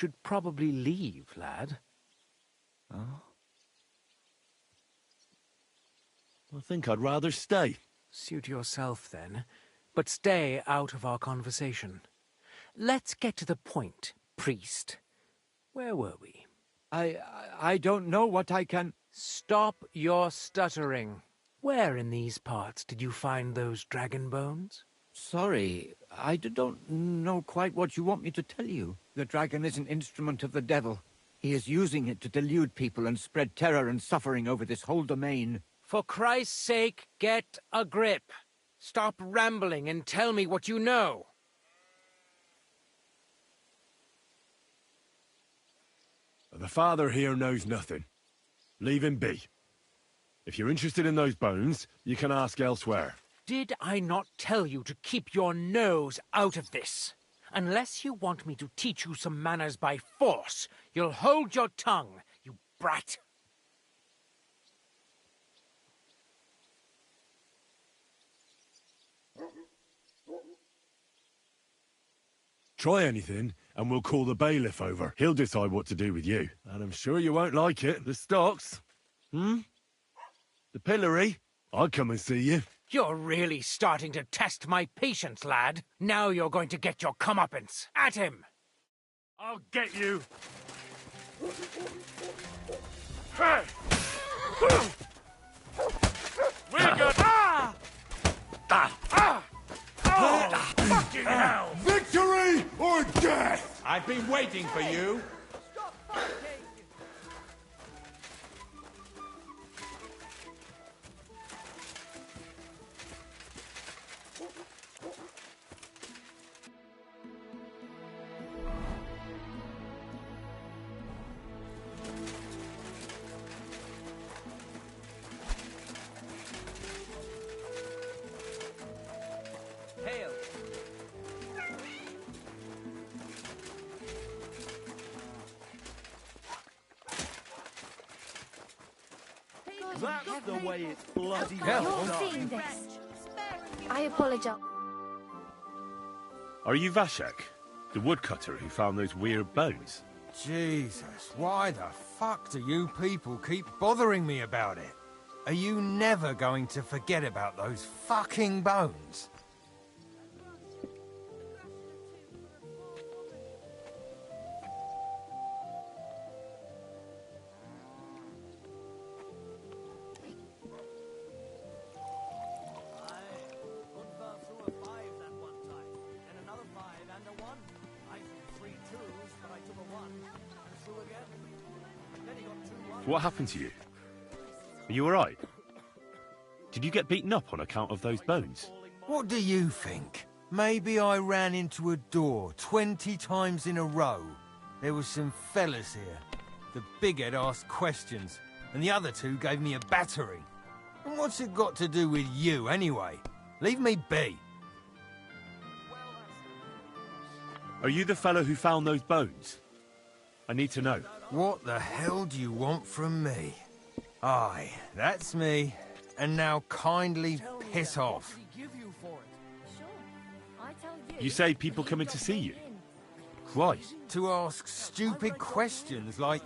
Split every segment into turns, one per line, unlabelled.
Should probably leave, lad.
Oh? I think I'd rather stay.
Suit yourself, then. But stay out of our conversation. Let's get to the point, priest. Where were we?
I don't know what I can...
Stop your stuttering. Where in these parts did you find those dragon bones?
Sorry, I don't know quite what you want me to tell you. The dragon is an instrument of the devil. He is using it to delude people and spread terror and suffering over this whole domain.
For Christ's sake, get a grip. Stop rambling and tell me what you know.
The father here knows nothing. Leave him be. If you're interested in those bones, you can ask elsewhere.
Did I not tell you to keep your nose out of this? Unless you want me to teach you some manners by force, you'll hold your tongue, you brat.
Try anything, and we'll call the bailiff over. He'll decide what to do with you. And I'm sure you won't like it. The stocks. The pillory. I'll come and see you.
You're really starting to test my patience, lad. Now you're going to get your comeuppance. At him!
I'll get you. Hey! We're good. Oh, fucking hell!
Victory or death?
I've been waiting for you.
Hail!
That's the way it's bloody
You're
well
seeing
done.
this. I apologize.
Are you Vashek, the woodcutter who found those weird bones?
Jesus, why the fuck do you people keep bothering me about it? Are you never going to forget about those fucking bones?
What happened to you? Are you alright? Did you get beaten up on account of those bones?
What do you think? Maybe I ran into a door 20 times in a row. There was some fellas here. The bighead asked questions, and the other two gave me a battering. And what's it got to do with you, anyway? Leave me be.
Are you the fellow who found those bones? I need to know.
What the hell do you want from me? Aye, that's me. And now kindly piss off.
You say people coming to see you? Why?
To ask stupid questions like...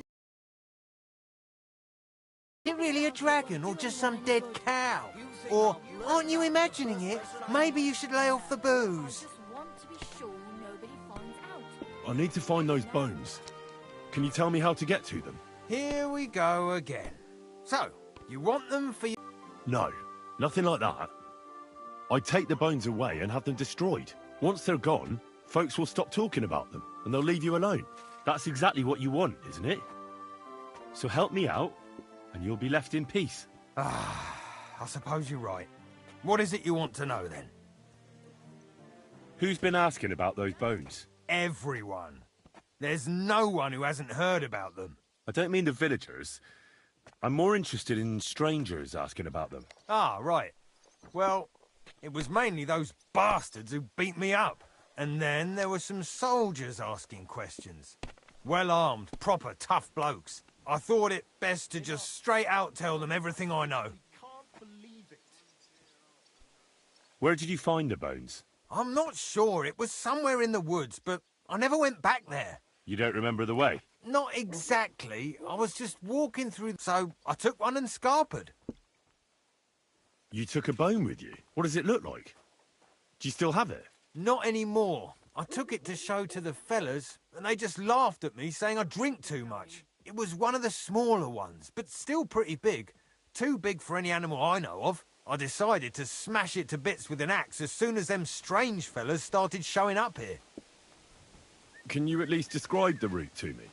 Is it really a dragon or just some dead cow? Or, aren't you imagining it? Maybe you should lay off the booze.
I need to find those bones. Can you tell me how to get to them?
Here we go again. So, you want them for you?
No, nothing like that. I take the bones away and have them destroyed. Once they're gone, folks will stop talking about them, and they'll leave you alone. That's exactly what you want, isn't it? So help me out, and you'll be left in peace.
I suppose you're right. What is it you want to know, then?
Who's been asking about those bones?
Everyone. There's no one who hasn't heard about them.
I don't mean the villagers. I'm more interested in strangers asking about them.
Ah, right. Well, it was mainly those bastards who beat me up. And then there were some soldiers asking questions. Well-armed, proper tough blokes. I thought it best to just straight out tell them everything I know.
Where did you find the bones?
I'm not sure. It was somewhere in the woods, but I never went back there.
You don't remember the way?
Not exactly. I was just walking through, so I took one and scarpered.
You took a bone with you? What does it look like? Do you still have it?
Not anymore. I took it to show to the fellas, and they just laughed at me, saying I drink too much. It was one of the smaller ones, but still pretty big. Too big for any animal I know of. I decided to smash it to bits with an axe as soon as them strange fellas started showing up here.
Can you at least describe the route to me?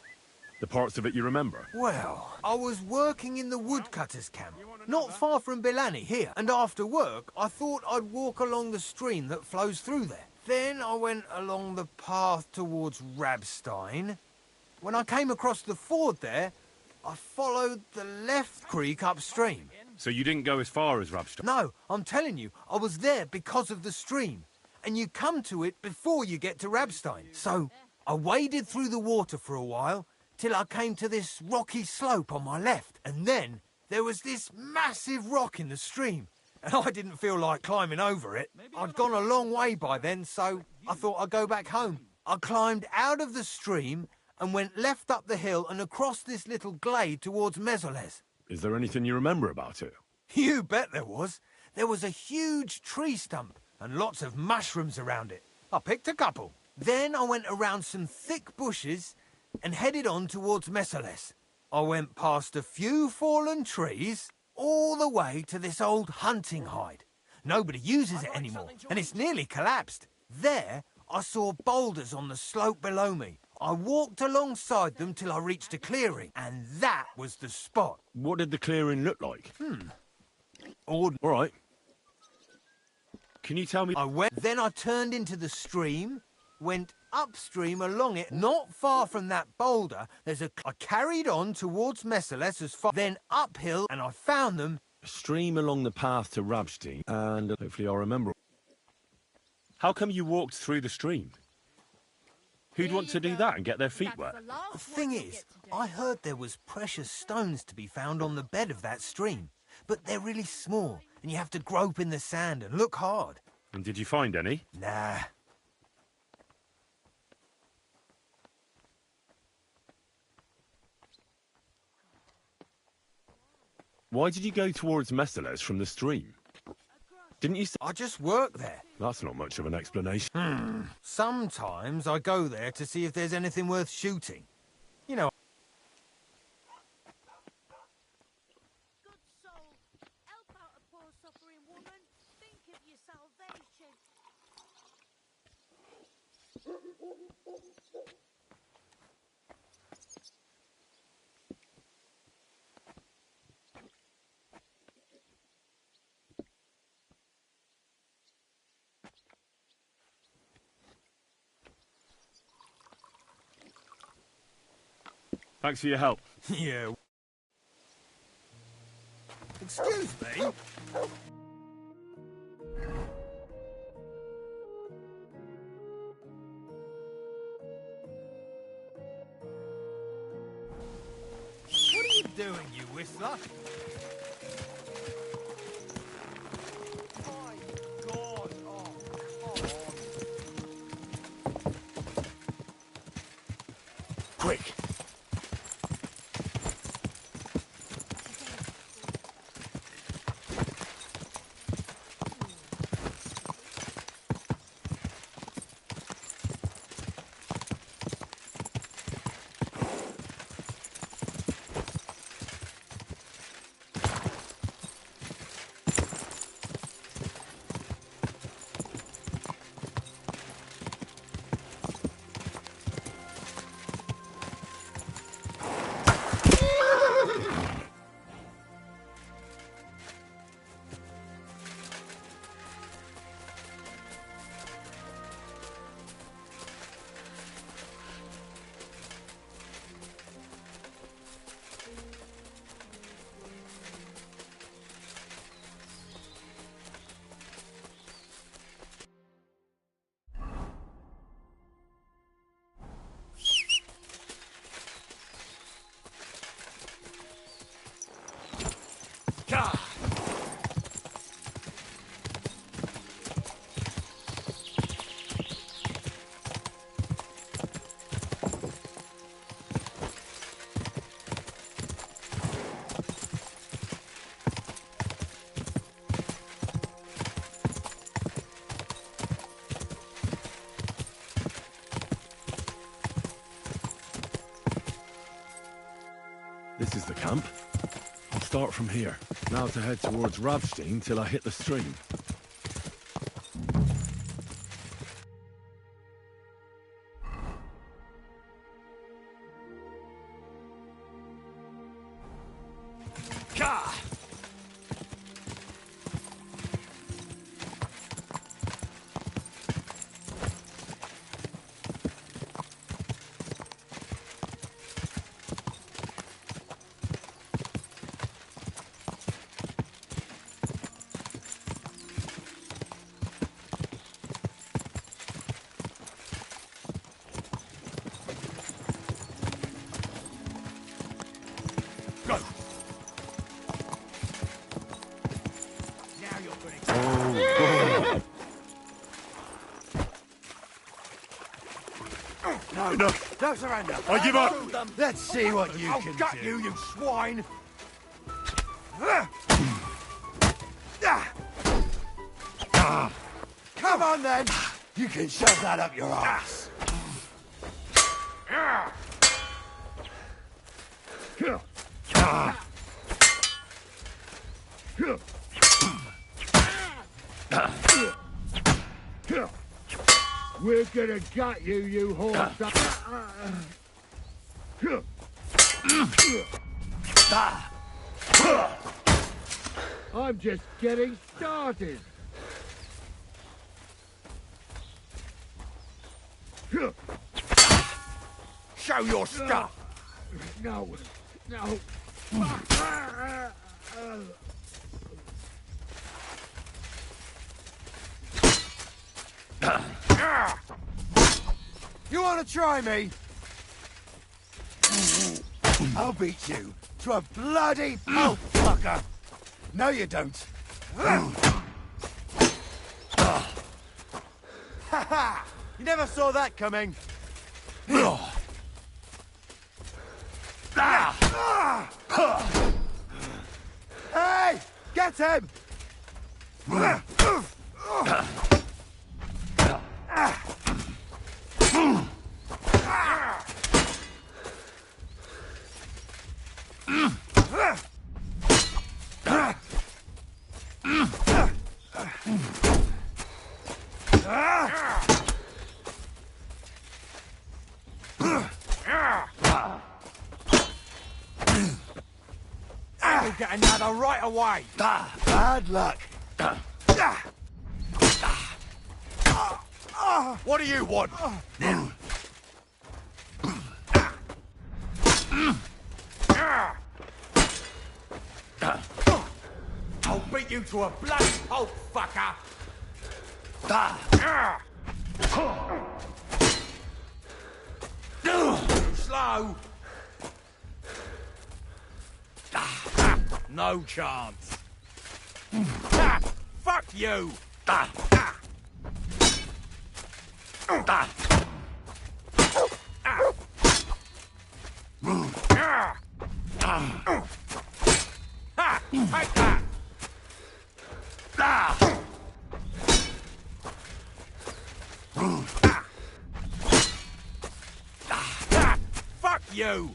The parts of it you remember?
Well, I was working in the woodcutters' camp, not far from Bilani here, and after work I thought I'd walk along the stream that flows through there. Then I went along the path towards Rabstein. When I came across the ford there, I followed the left creek upstream.
So you didn't go as far as Rabstein?
No, I'm telling you, I was there because of the stream. And you come to it before you get to Rabstein. So I waded through the water for a while, till I came to this rocky slope on my left. And then there was this massive rock in the stream. And I didn't feel like climbing over it. I'd gone a long way by then, so I thought I'd go back home. I climbed out of the stream and went left up the hill and across this little glade towards Mesoles.
Is there anything you remember about it?
You bet there was. There was a huge tree stump and lots of mushrooms around it. I picked a couple. Then I went around some thick bushes and headed on towards Mesoles. I went past a few fallen trees all the way to this old hunting hide. Nobody uses it anymore, and it's nearly collapsed. There, I saw boulders on the slope below me. I walked alongside them till I reached a clearing, and that was the spot.
What did the clearing look like?
All
right. Can you tell me...
Then I turned into the stream, went upstream along it, not far from that boulder. I carried on towards Mesoles as far, then uphill, and I found them.
A stream along the path to Rabstein, and hopefully I'll remember. How come you walked through the stream? Who'd want to do that and get their feet wet?
The thing is, I heard there was precious stones to be found on the bed of that stream, but they're really small, and you have to grope in the sand and look hard.
And did you find any?
Nah.
Why did you go towards Mesoles from the stream? Didn't you say...
I just work there.
That's not much of an explanation.
Sometimes I go there to see if there's anything worth shooting. You know...
Good soul, help out a poor suffering woman. Think of your salvation.
Thanks for your help.
Yeah. Excuse me? What are you doing, you whistler? My God, oh, come on.
Quick!
This is the camp. I'll start from here. Now to head towards Rabstein till I hit the stream.
Don't surrender.
I give up.
Let's see what you can
Got
do.
you swine!
Come on, then. You can shove that up your ass. We're gonna gut you, you horse. I'm just getting started.
Show your stuff!
No, no.
You wanna try me?
I'll beat you to a bloody pulp, fucker. No, you don't.
You never saw that coming. Hey! Get him! You'll get another right away.
Bad luck.
What do you want? I'll beat you to a bloody pulp, fucker! Too slow! No chance. Fuck you! Take that! Fuck you!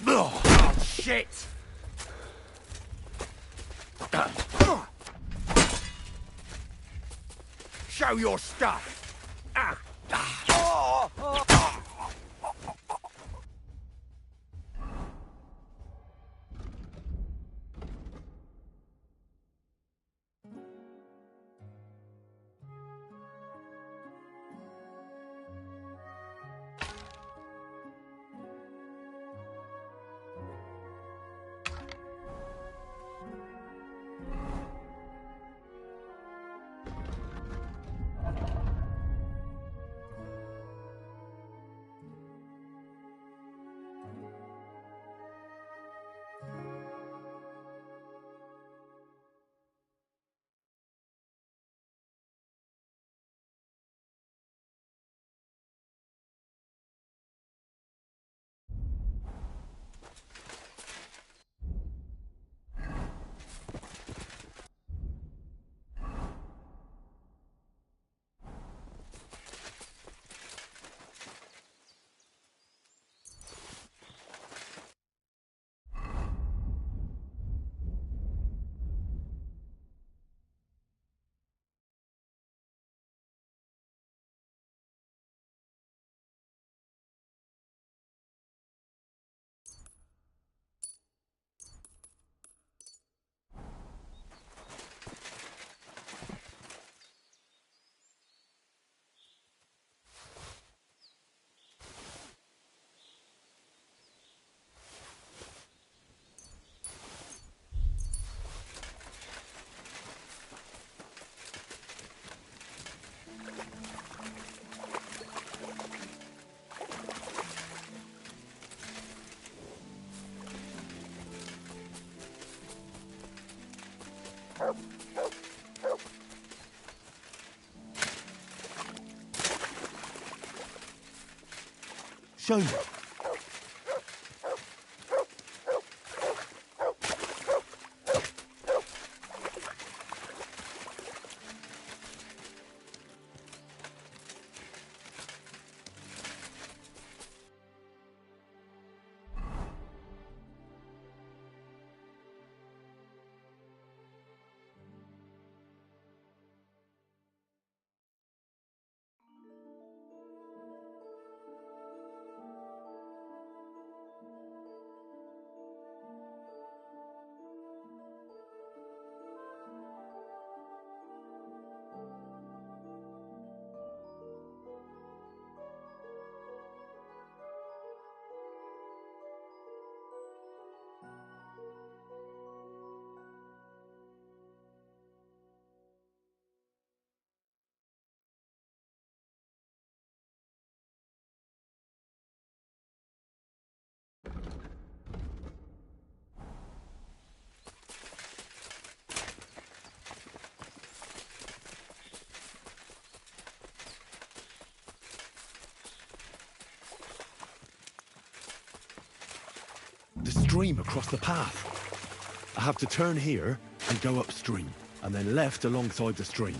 Oh, shit! Show your stuff!
Show me. The stream across the path. I have to turn here and go upstream, and then left alongside the stream.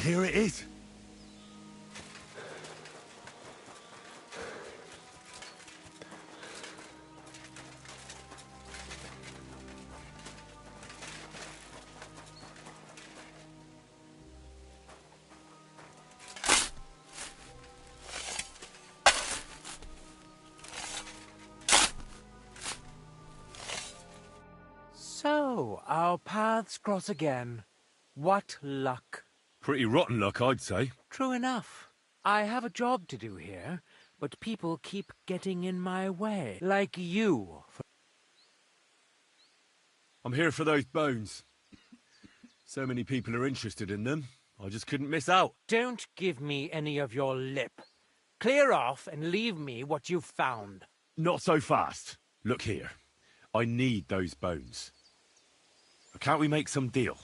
Here it is.
So, our paths cross again. What luck.
Pretty rotten luck, I'd say.
True enough. I have a job to do here, but people keep getting in my way. Like you.
I'm here for those bones. So many people are interested in them, I just couldn't miss out.
Don't give me any of your lip. Clear off and leave me what you've found.
Not so fast. Look here. I need those bones. Can't we make some deal?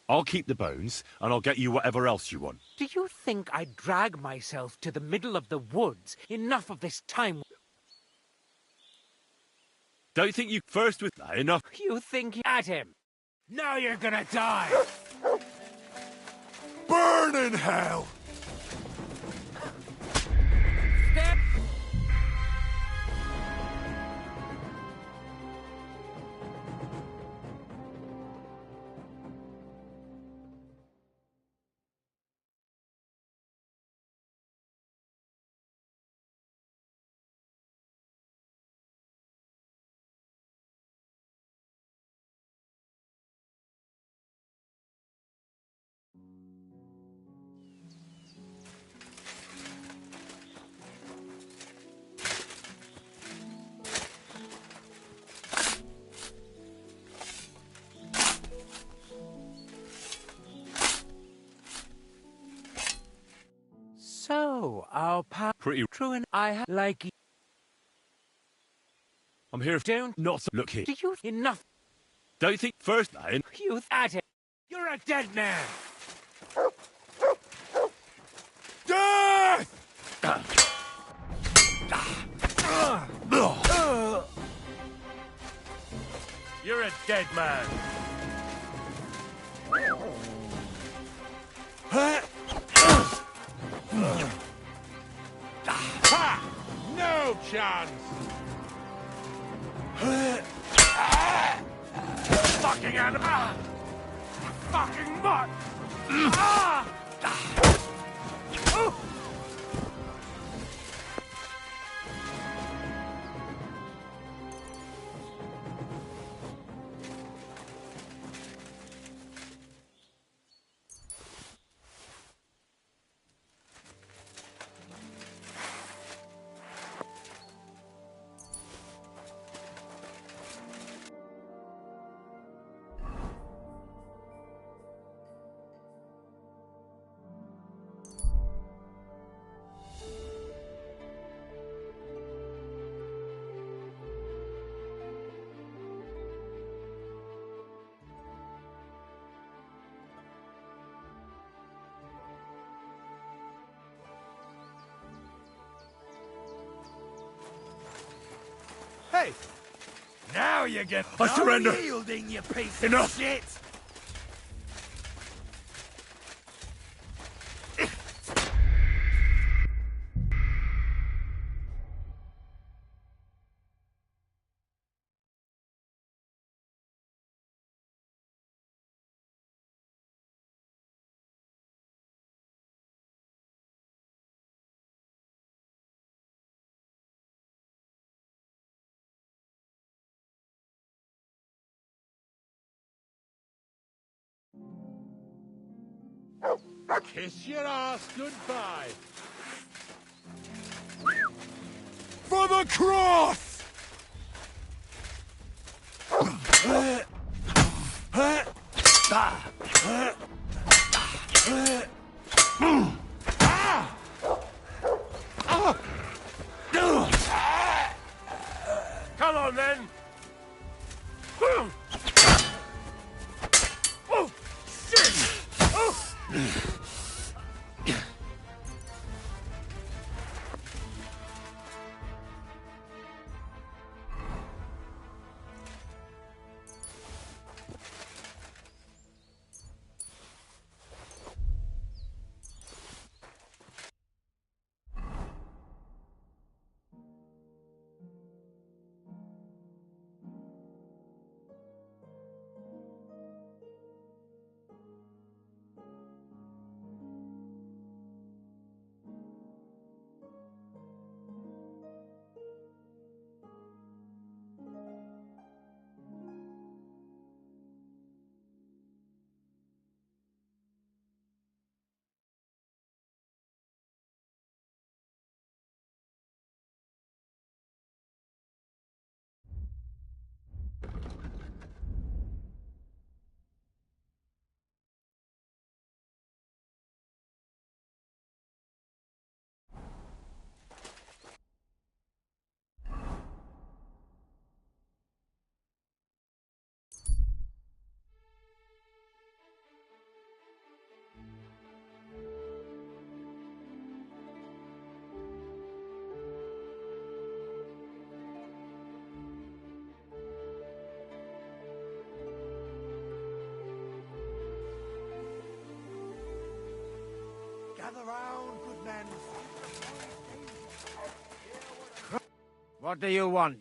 I'll keep the bones, and I'll get you whatever else you want.
Do you think I'd drag myself to the middle of the woods? Enough of this time.
Don't think you first with that enough.
You think you at him? Now you're gonna die!
Burn in hell!
Step! So, our pal
Pretty.
True and I like you.
I'm here.
Don't
Not. Look here.
do you enough?
Don't think first that in.
You at him. You're a dead man.
Death!
You're a dead man.
Ha! No chance!
Fucking animal! Fucking mutt!
Hey! Now you get
I surrender.
yielding, you piece
Enough.
of shit! Kiss your ass goodbye! For the cross!
Come on then.
Gather round, good men.
What do you want?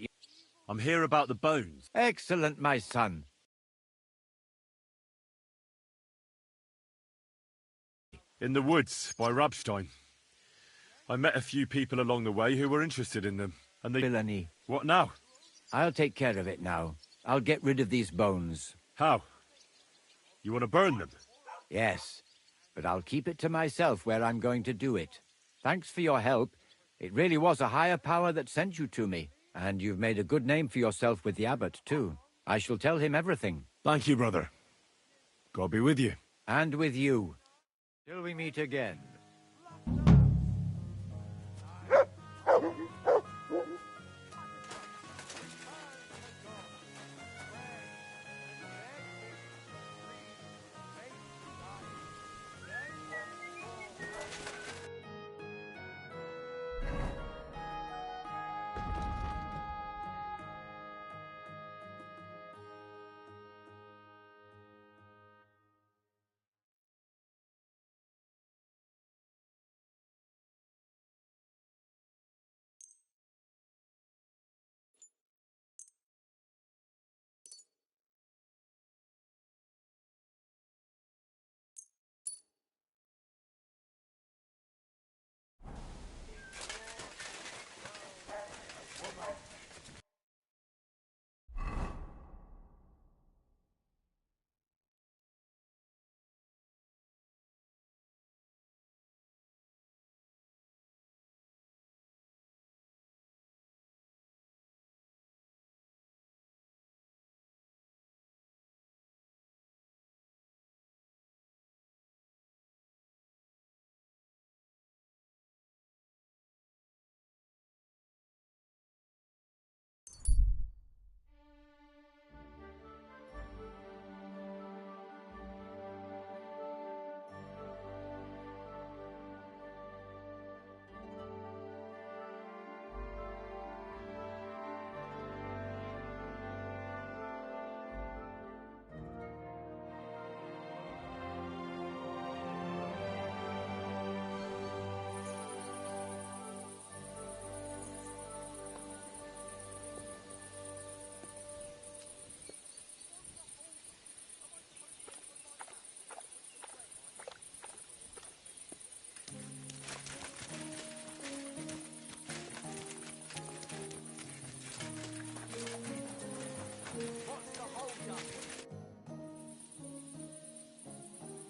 I'm here about the bones.
Excellent, my son.
In the woods, by Rabstein. I met a few people along the way who were interested in them, and they...
Villainy.
What now?
I'll take care of it now. I'll get rid of these bones.
How? You want to burn them?
Yes, but I'll keep it to myself where I'm going to do it. Thanks for your help. It really was a higher power that sent you to me. And you've made a good name for yourself with the abbot, too. I shall tell him everything.
Thank you, brother. God be with you.
And with you. Till we meet again.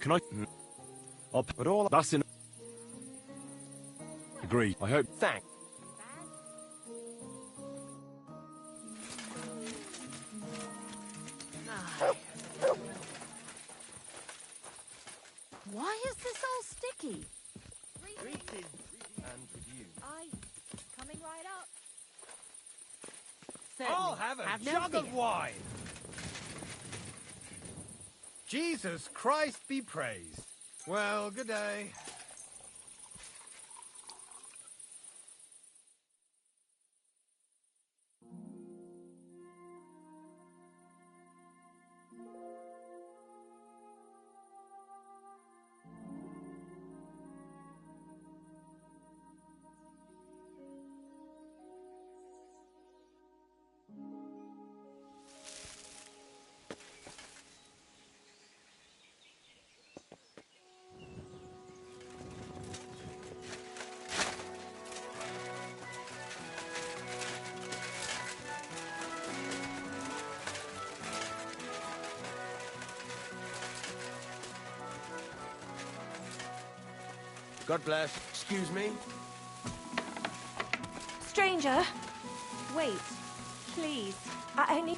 Can I... I'll put all... That's in... Agree. I hope...
Thank.
Why is this all sticky?
Greetings. And with you.
Aye, coming right up.
I'll have a
no
jug of
fear.
wine. Jesus Christ be praised. Well, good day. God bless. Excuse me?
Stranger, wait, please. I need...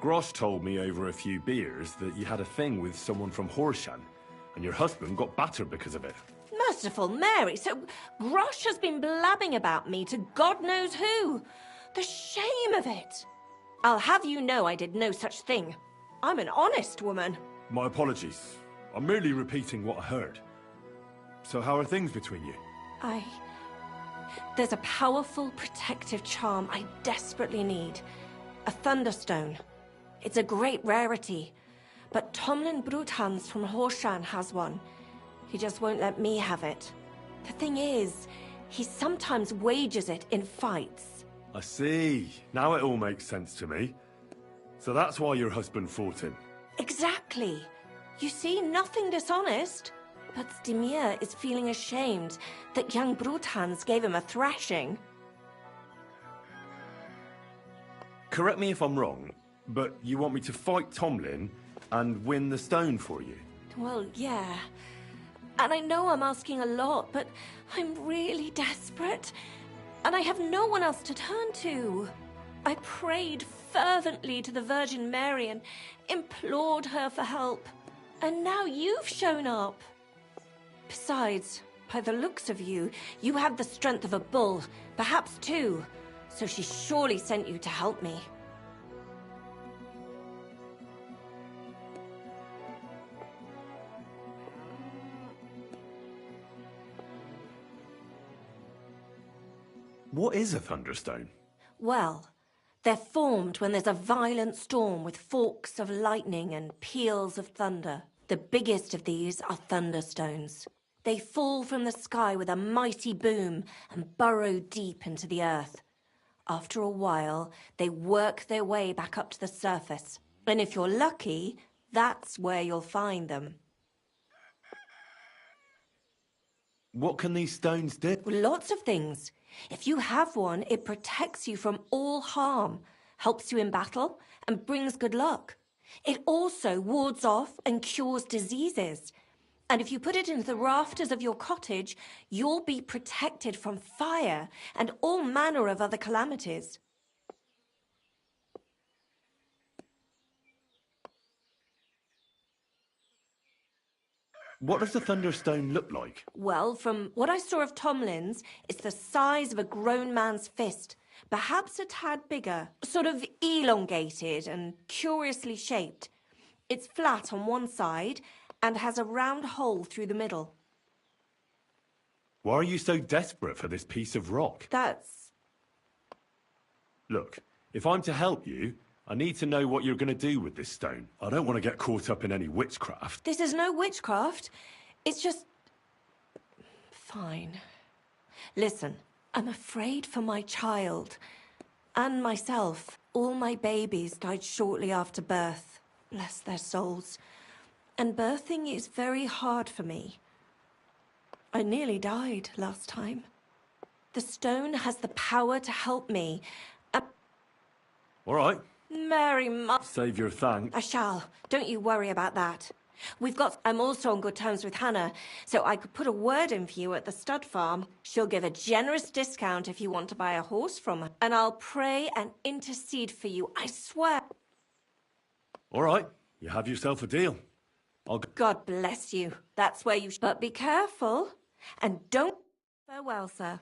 Grosh told me over a few beers that you had a thing with someone from Horshan, and your husband got battered because of it.
Merciful Mary, so Grosh has been blabbing about me to God knows who. The shame of it. I'll have you know I did no such thing. I'm an honest woman.
My apologies. I'm merely repeating what I heard. So how are things between you?
There's a powerful protective charm I desperately need. A Thunderstone. It's a great rarity. But Tomlin Bruthans from Horshan has one. He just won't let me have it. The thing is, he sometimes wages it in fights.
I see. Now it all makes sense to me. So that's why your husband fought him.
Exactly. You see, nothing dishonest. But Stimir is feeling ashamed that young Bruthans gave him a thrashing.
Correct me if I'm wrong, but you want me to fight Tomlin and win the stone for you?
Well, yeah. And I know I'm asking a lot, but I'm really desperate. And I have no one else to turn to. I prayed fervently to the Virgin Mary and implored her for help. And now you've shown up. Besides, by the looks of you, you have the strength of a bull, perhaps two. So she surely sent you to help me.
What is a thunderstone?
Well, they're formed when there's a violent storm with forks of lightning and peals of thunder. The biggest of these are thunderstones. They fall from the sky with a mighty boom and burrow deep into the earth. After a while, they work their way back up to the surface. And if you're lucky, that's where you'll find them.
What can these stones do?
Lots of things. If you have one, it protects you from all harm, helps you in battle, and brings good luck. It also wards off and cures diseases. And if you put it into the rafters of your cottage, you'll be protected from fire and all manner of other calamities.
What does the thunderstone look like?
Well, from what I saw of Tomlin's, it's the size of a grown man's fist, perhaps a tad bigger, sort of elongated and curiously shaped. It's flat on one side and has a round hole through the middle.
Why are you so desperate for this piece of rock?
That's...
Look, if I'm to help you, I need to know what you're going to do with this stone. I don't want to get caught up in any witchcraft.
This is no witchcraft. It's just... Fine. Listen, I'm afraid for my child. And myself. All my babies died shortly after birth. Bless their souls. And birthing is very hard for me. I nearly died last time. The stone has the power to help me.
All right.
Mary,
Save your thanks.
I shall. Don't you worry about that. I'm also on good terms with Hannah, so I could put a word in for you at the stud farm. She'll give a generous discount if you want to buy a horse from her. And I'll pray and intercede for you, I swear.
All right. You have yourself a deal.
God bless you. That's where you should. But be careful. And don't... Farewell, sir.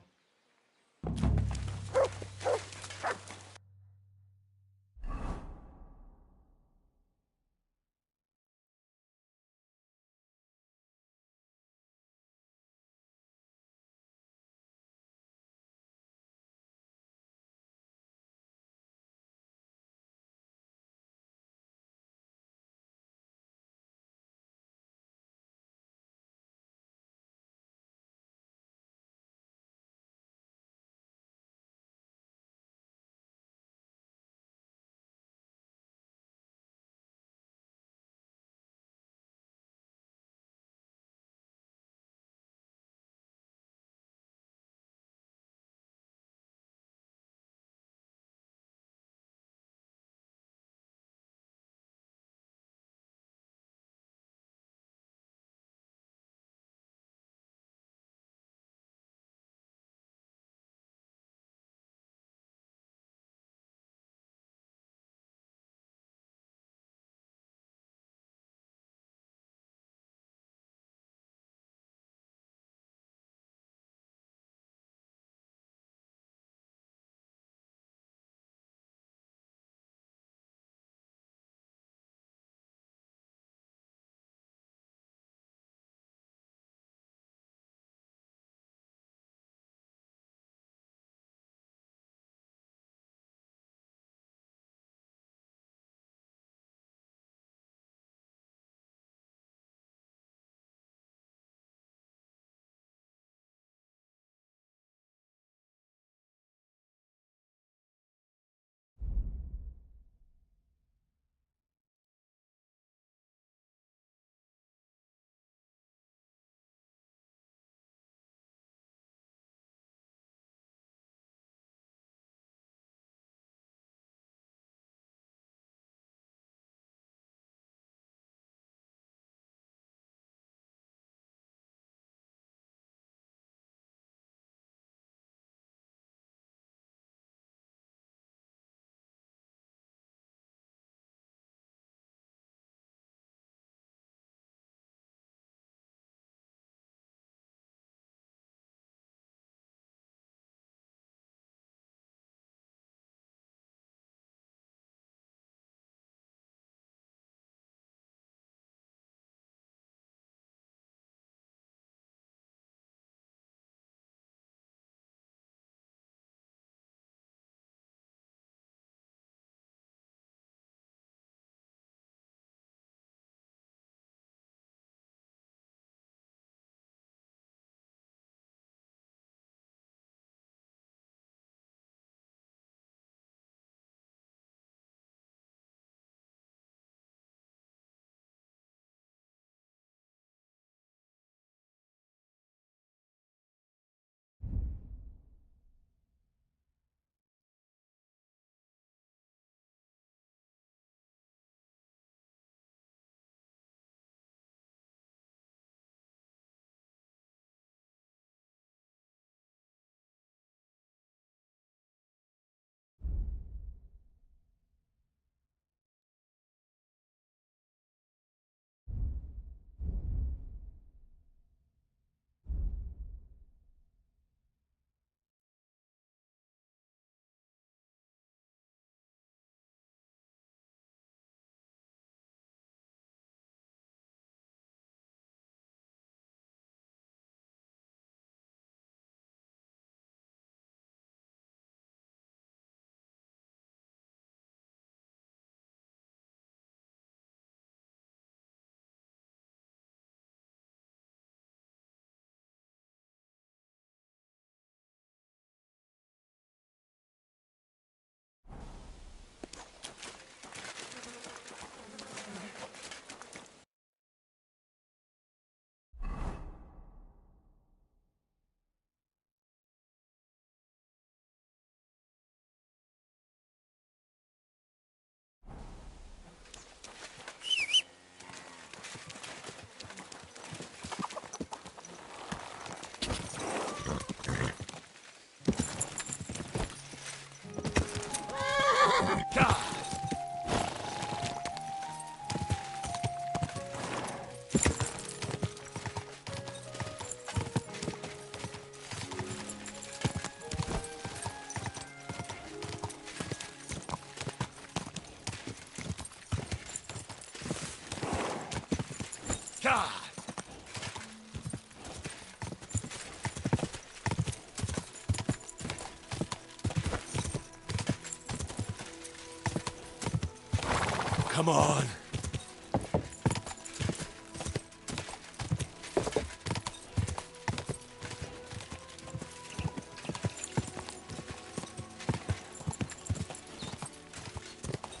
Come on.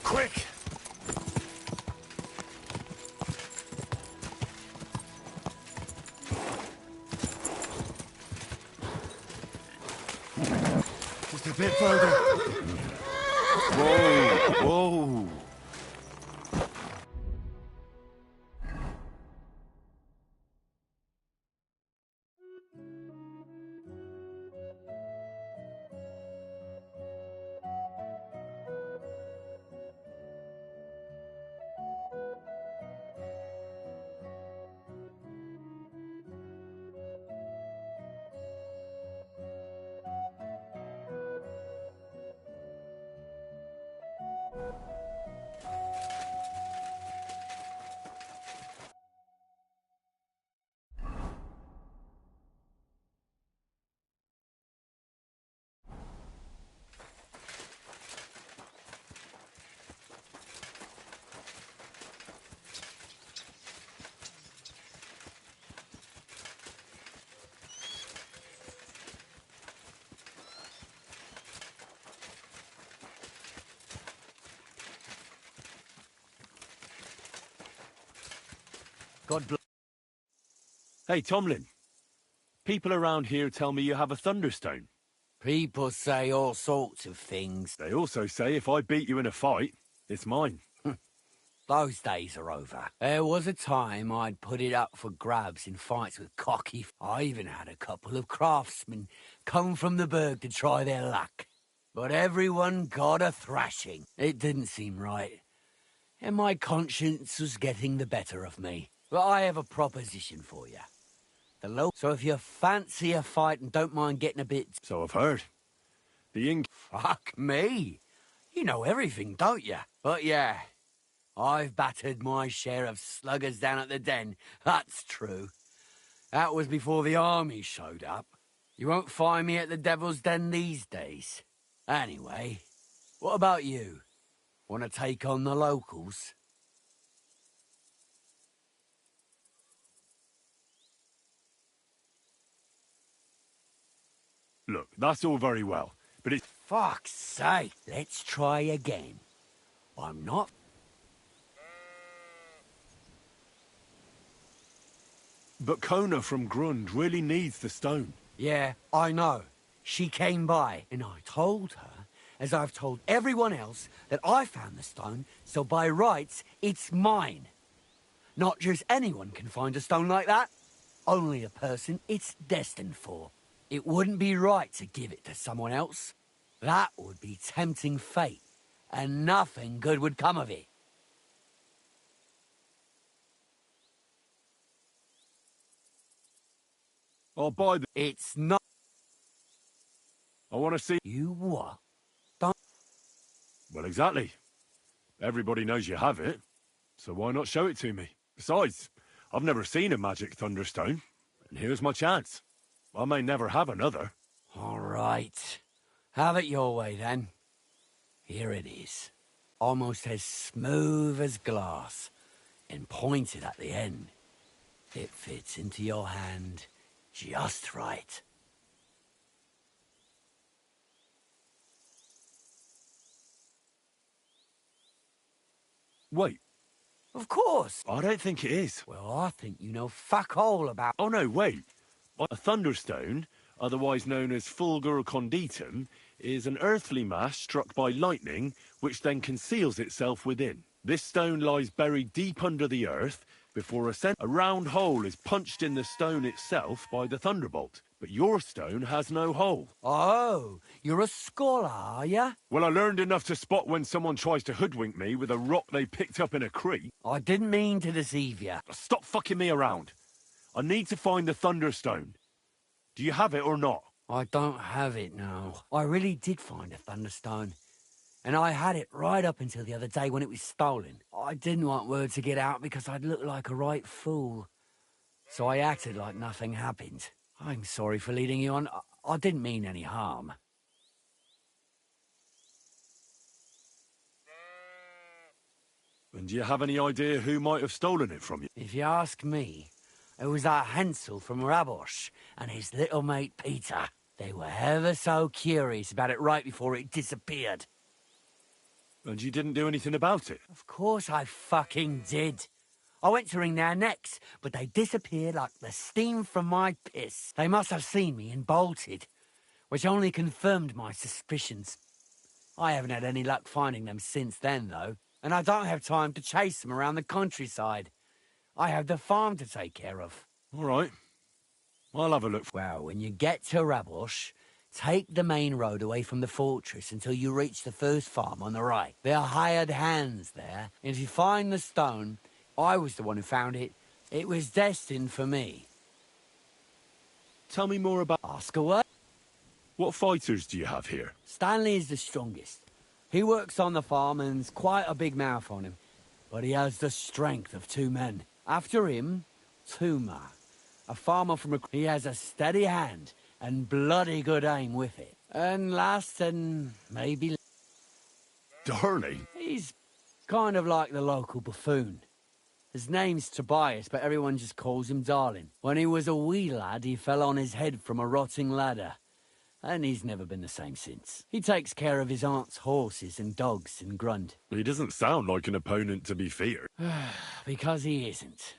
Quick!
Just a bit further.
Whoa! Whoa!
God bless.
Hey, Tomlin. People around here tell me you have a Thunderstone.
People say all sorts of things.
They also say if I beat you in a fight, it's mine.
Those days are over. There was a time I'd put it up for grabs in fights with cocky. I even had a couple of craftsmen come from the burg to try their luck. But everyone got a thrashing. It didn't seem right. And my conscience was getting the better of me. But I have a proposition for you. So if you fancy a fight and don't mind getting a bit...
So I've heard. The ink...
Fuck me. You know everything, don't you? But yeah, I've battered my share of sluggers down at the den. That's true. That was before the army showed up. You won't find me at the Devil's Den these days. Anyway, what about you? Want to take on the locals?
Look, that's all very well, but it's...
Fuck's sake, let's try again. I'm not...
But Kona from Grund really needs the stone.
Yeah, I know. She came by, and I told her, as I've told everyone else, that I found the stone, so by rights, it's mine. Not just anyone can find a stone like that. Only a person it's destined for. It wouldn't be right to give it to someone else. That would be tempting fate, and nothing good would come of it.
I'll buy the...
It's not...
I want to see...
You what?
Well, exactly. Everybody knows you have it, so why not show it to me? Besides, I've never seen a magic thunderstone, and here's my chance. I may never have another.
All right. Have it your way, then. Here it is. Almost as smooth as glass, and pointed at the end. It fits into your hand just right.
Wait,
Of course.
I don't think it is.
Well, I think you know fuck all about...
Oh no, wait. A thunderstone, otherwise known as fulgur conditum, is an earthly mass struck by lightning, which then conceals itself within. This stone lies buried deep under the earth. Before ascent, a round hole is punched in the stone itself by the thunderbolt. But your stone has no hole.
Oh, you're a scholar, are ya?
Well, I learned enough to spot when someone tries to hoodwink me with a rock they picked up in a creek.
I didn't mean to deceive you.
Stop fucking me around. I need to find the thunderstone. Do you have it or not?
I don't have it now. I really did find a thunderstone. And I had it right up until the other day when it was stolen. I didn't want word to get out because I'd look like a right fool. so I acted like nothing happened. I'm sorry for leading you on. I didn't mean any harm.
And do you have any idea who might have stolen it from you?
If you ask me, it was that Hansel from Rabosh and his little mate Peter. They were ever so curious about it right before it disappeared.
And you didn't do anything about it?
Of course I fucking did. I went to wring their necks, but they disappeared like the steam from my piss. They must have seen me and bolted, which only confirmed my suspicions. I haven't had any luck finding them since then, though, and I don't have time to chase them around the countryside. I have the farm to take care of.
All right. I'll have a look.
Well, when you get to Rabosh, take the main road away from the fortress until you reach the first farm on the right. There are hired hands there, and if you find the stone, I was the one who found it. It was destined for me.
Tell me more about...
Ask away.
What fighters do you have here?
Stanley is the strongest. He works on the farm and's quite a big mouth on him, but he has the strength of 2 men. After him, Tuma, a farmer from he has a steady hand and bloody good aim with it. And last and maybe...
Darling?
He's kind of like the local buffoon. His name's Tobias, but everyone just calls him Darling. When he was a wee lad, he fell on his head from a rotting ladder, and he's never been the same since. He takes care of his aunt's horses and dogs in Grund.
He doesn't sound like an opponent to be feared.
Because he isn't.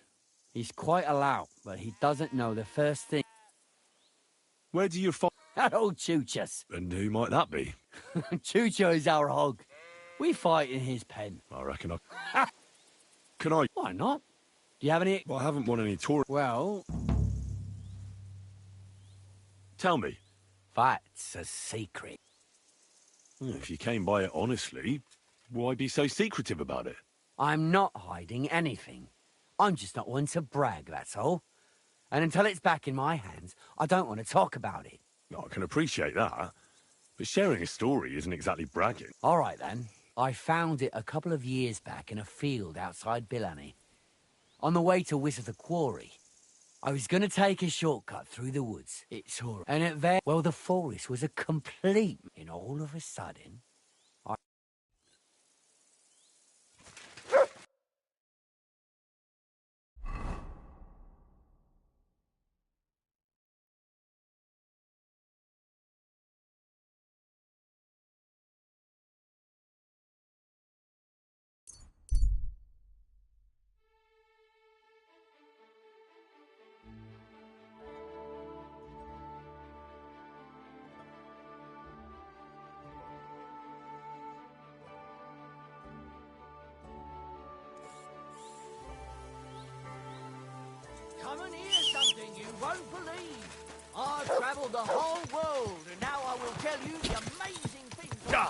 He's quite a lout, but he doesn't know the first thing.
Where do you fight?
That old Choochas.
And who might that be?
Chucho is our hog. We fight in his pen.
I reckon I... Can I?
Why not? Do you have any...
Well, I haven't won any tour...
Well...
Tell me.
That's a secret.
If you came by it honestly, why be so secretive about it?
I'm not hiding anything. I'm just not one to brag, that's all. And until it's back in my hands, I don't want to talk about it.
I can appreciate that. But sharing a story isn't exactly bragging.
All right, then. I found it a couple of years back in a field outside Billany. On the way to Wizard Quarry. I was going to take a shortcut through the woods. It's all right. And at there, well, the forest was a complete... And all of a sudden... Come and hear something you won't believe. I've travelled the whole world, and now I will tell you the amazing things...
Go!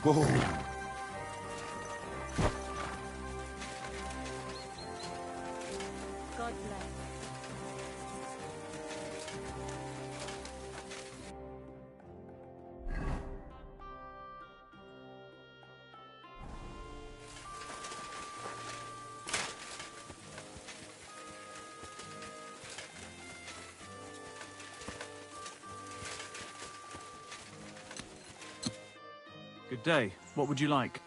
Whoa.
God bless.
Good day. What would you like?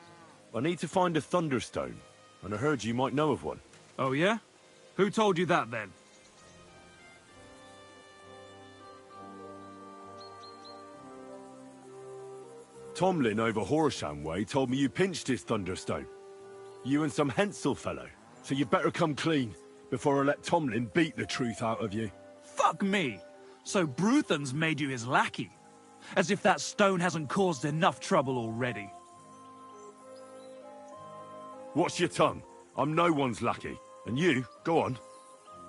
I need to find a Thunderstone, and I heard you might know of one.
Oh, yeah? Who told you that, then?
Tomlin over Horsham way told me you pinched his Thunderstone. You and some Hensel fellow. So you better come clean before I let Tomlin beat the truth out of you.
Fuck me! So Bruthan's made you his lackey? As if that stone hasn't caused enough trouble already.
Watch your tongue. I'm no one's lackey. And you, go on.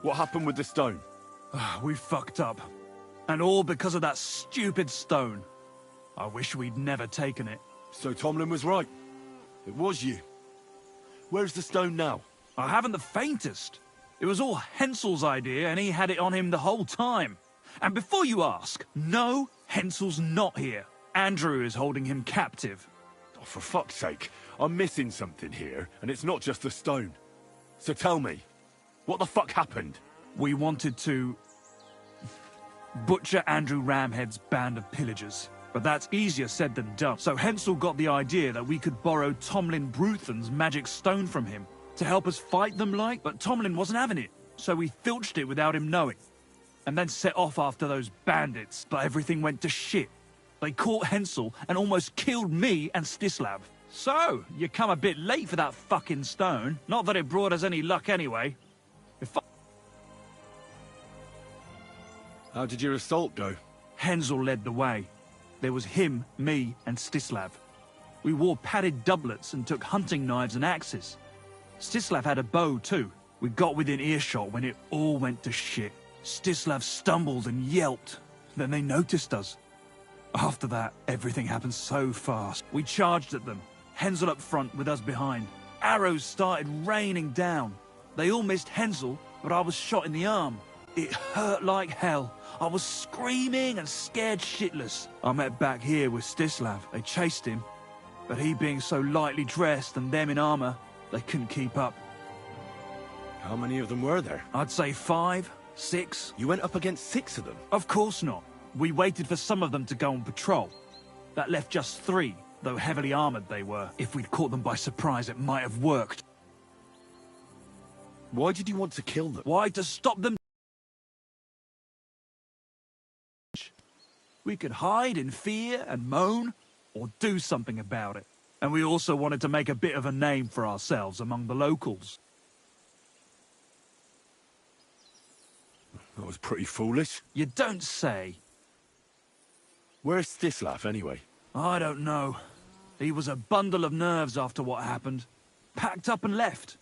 What happened with the stone?
We fucked up. And all because of that stupid stone. I wish we'd never taken it.
So Tomlin was right. It was you. Where's the stone now?
I haven't the faintest. It was all Hensel's idea, and he had it on him the whole time. And before you ask, no, Hensel's not here. Andrew is holding him captive.
Oh, for fuck's sake. I'm missing something here, and it's not just the stone. So tell me, what the fuck happened?
We wanted to butcher Andrew Ramhead's band of pillagers. But that's easier said than done. So Hensel got the idea that we could borrow Tomlin Bruthan's magic stone from him to help us fight them like, but Tomlin wasn't having it. So we filched it without him knowing. And then set off after those bandits, but everything went to shit. They caught Hensel and almost killed me and Stislav. So, you come a bit late for that fucking stone. Not that it brought us any luck anyway.
How did your assault go?
Hensel led the way. There was him, me, and Stislav. We wore padded doublets and took hunting knives and axes. Stislav had a bow too. We got within earshot when it all went to shit. Stislav stumbled and yelped. Then they noticed us. After that, everything happened so fast. We charged at them, Hensel up front with us behind. Arrows started raining down. They all missed Hensel, but I was shot in the arm. It hurt like hell. I was screaming and scared shitless. I met back here with Stislav. They chased him, but he being so lightly dressed and them in armor, they couldn't keep up.
How many of them were there?
I'd say 5, 6.
You went up against 6 of them?
Of course not. We waited for some of them to go on patrol. That left just 3, though heavily armored they were. If we'd caught them by surprise, it might have worked.
Why did you want to kill them?
Why? To stop them. We could hide in fear and moan, or do something about it. And we also wanted to make a bit of a name for ourselves among the locals.
That was pretty foolish.
You don't say.
Where's Stislav, anyway?
I don't know. He was a bundle of nerves after what happened. Packed up and left.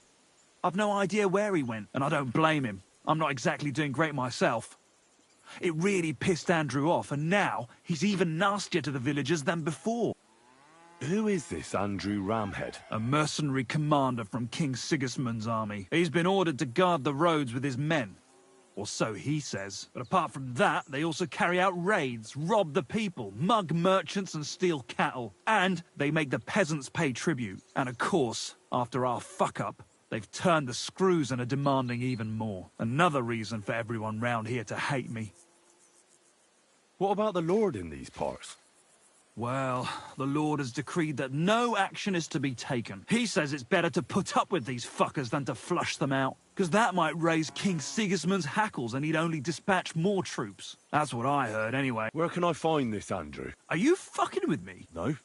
I've no idea where he went, and I don't blame him. I'm not exactly doing great myself. It really pissed Andrew off, and now he's even nastier to the villagers than before.
Who is this Andrew Ramhead?
A mercenary commander from King Sigismund's army. He's been ordered to guard the roads with his men. Or so he says. But apart from that, they also carry out raids, rob the people, mug merchants and steal cattle. And they make the peasants pay tribute. And of course, after our fuck-up, they've turned the screws and are demanding even more. Another reason for everyone round here to hate me.
What about the Lord in these parts?
Well, the Lord has decreed that no action is to be taken. He says it's better to put up with these fuckers than to flush them out, because that might raise King Sigismund's hackles and he'd only dispatch more troops. That's what I heard, anyway.
Where can I find this, Andrew?
Are you fucking with me?
No.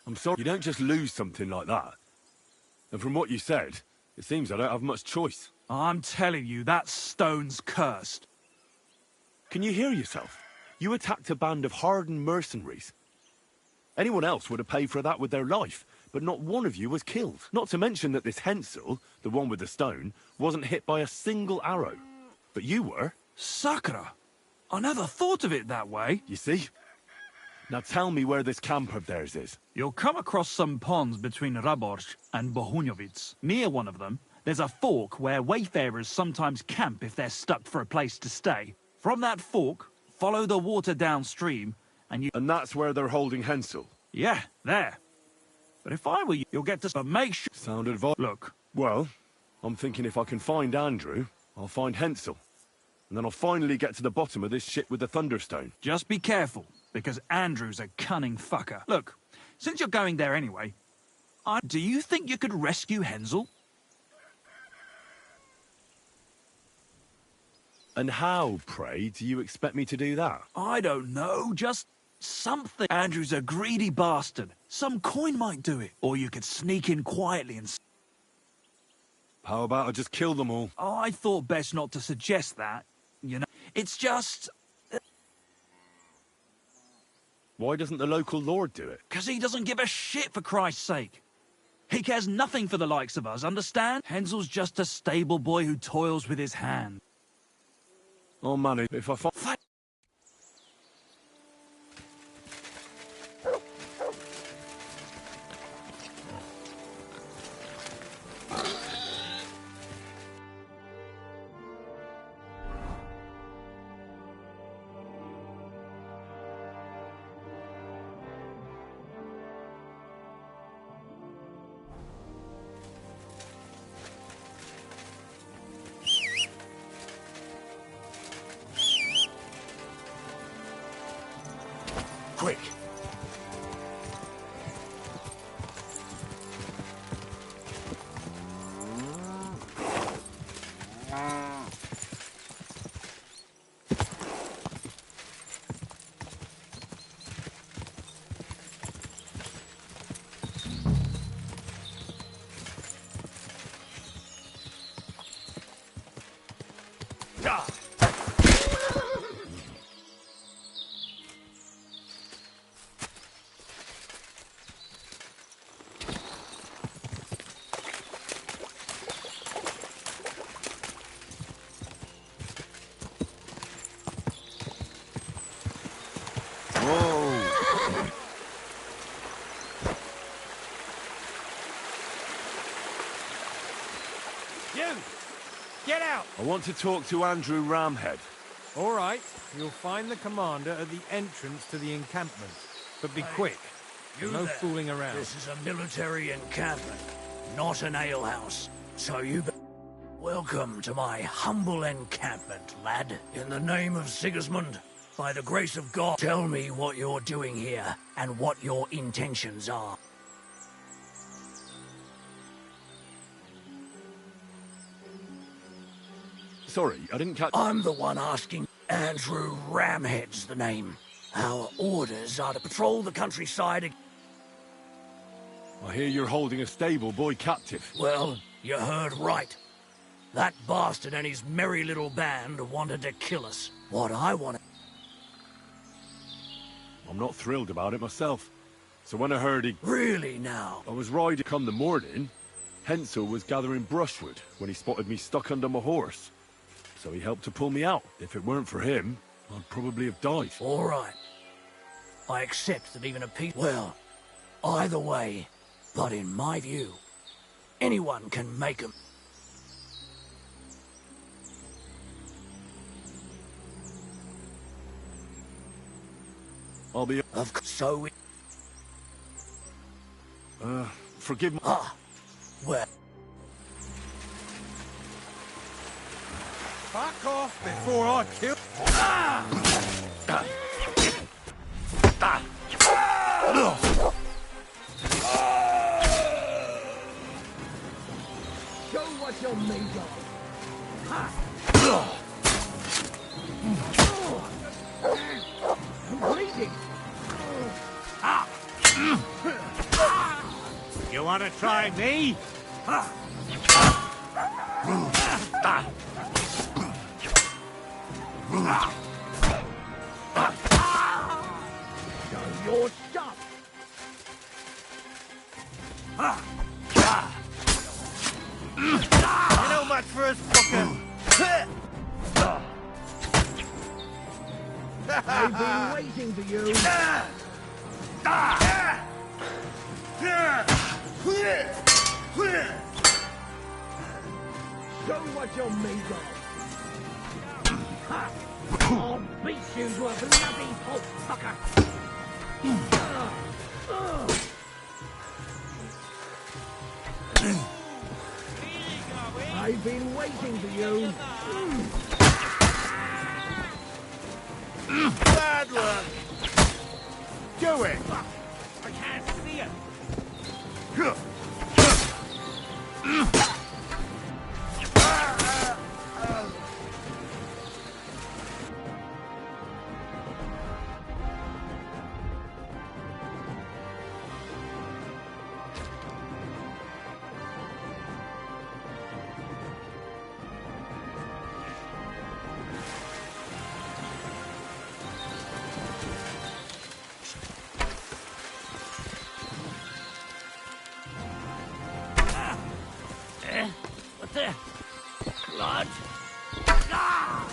I'm sorry. You don't just lose something like that. And from what you said, it seems I don't have much choice.
I'm telling you, that stone's cursed.
Can you hear yourself? You attacked a band of hardened mercenaries. Anyone else would have paid for that with their life, but not one of you was killed. Not to mention that this Hensel, the one with the stone, wasn't hit by a single arrow. But you were.
Sakura! I never thought of it that way.
You see? Now tell me where this camp of theirs is.
You'll come across some ponds between Raborj and Bohunjovic. Near one of them, there's a fork where wayfarers sometimes camp if they're stuck for a place to stay. From that fork, follow the water downstream, and you...
And that's where they're holding Hensel?
Yeah, there. But if I were you, you'll get to... But make sure...
Sound advice.
Look.
Well, I'm thinking if I can find Andrew, I'll find Hensel. And then I'll finally get to the bottom of this shit with the Thunderstone.
Just be careful, because Andrew's a cunning fucker. Look, since you're going there anyway, do you think you could rescue Hensel?
And how, pray, do you expect me to do that?
I don't know, just Something. Andrew's a greedy bastard. Some coin might do it. Or you could sneak in quietly and...
How about I just kill them all?
Oh, I thought best not to suggest that. You know, it's just...
Why doesn't the local lord do it?
'Cause he doesn't give a shit, for Christ's sake. He cares nothing for the likes of us, understand? Hensel's just a stable boy who toils with his hand.
Oh, man, if I find...
Quick!
Get out!
I want to talk to Andrew Ramhead.
All right, you'll find the commander at the entrance to the encampment. But be quick.
You
No
there.
fooling around.
This is a military encampment, not an alehouse. So you... Welcome to my humble encampment, lad. In the name of Sigismund, by the grace of God, tell me what you're doing here and what your intentions are.
Sorry, I didn't catch...
I'm the one asking. Andrew Ramhead's the name. Our orders are to patrol the countryside.
I hear you're holding a stable boy captive.
Well, you heard right. That bastard and his merry little band wanted to kill us. What I wanted...
I'm not thrilled about it myself. So when I heard he...
Really now?
I was riding come the morning. Hensel was gathering brushwood when he spotted me stuck under my horse. So he helped to pull me out. If it weren't for him, I'd probably have died.
All right. I accept that even a piece... Well, either way, but in my view, anyone can make 'em.
I'll be...
So we...
forgive me.
Ah, well...
Fuck off before I kill...
Show what you're made of. I'm bleeding.
You want to try me?
Show your stuff.
You know much for us, fucker.
I've been waiting for you. Show what you're made of. I'll beat you to a bloody pulp, fucker. I've been waiting for you.
Bad luck. Do it.
I can't see it.
blood. Ah!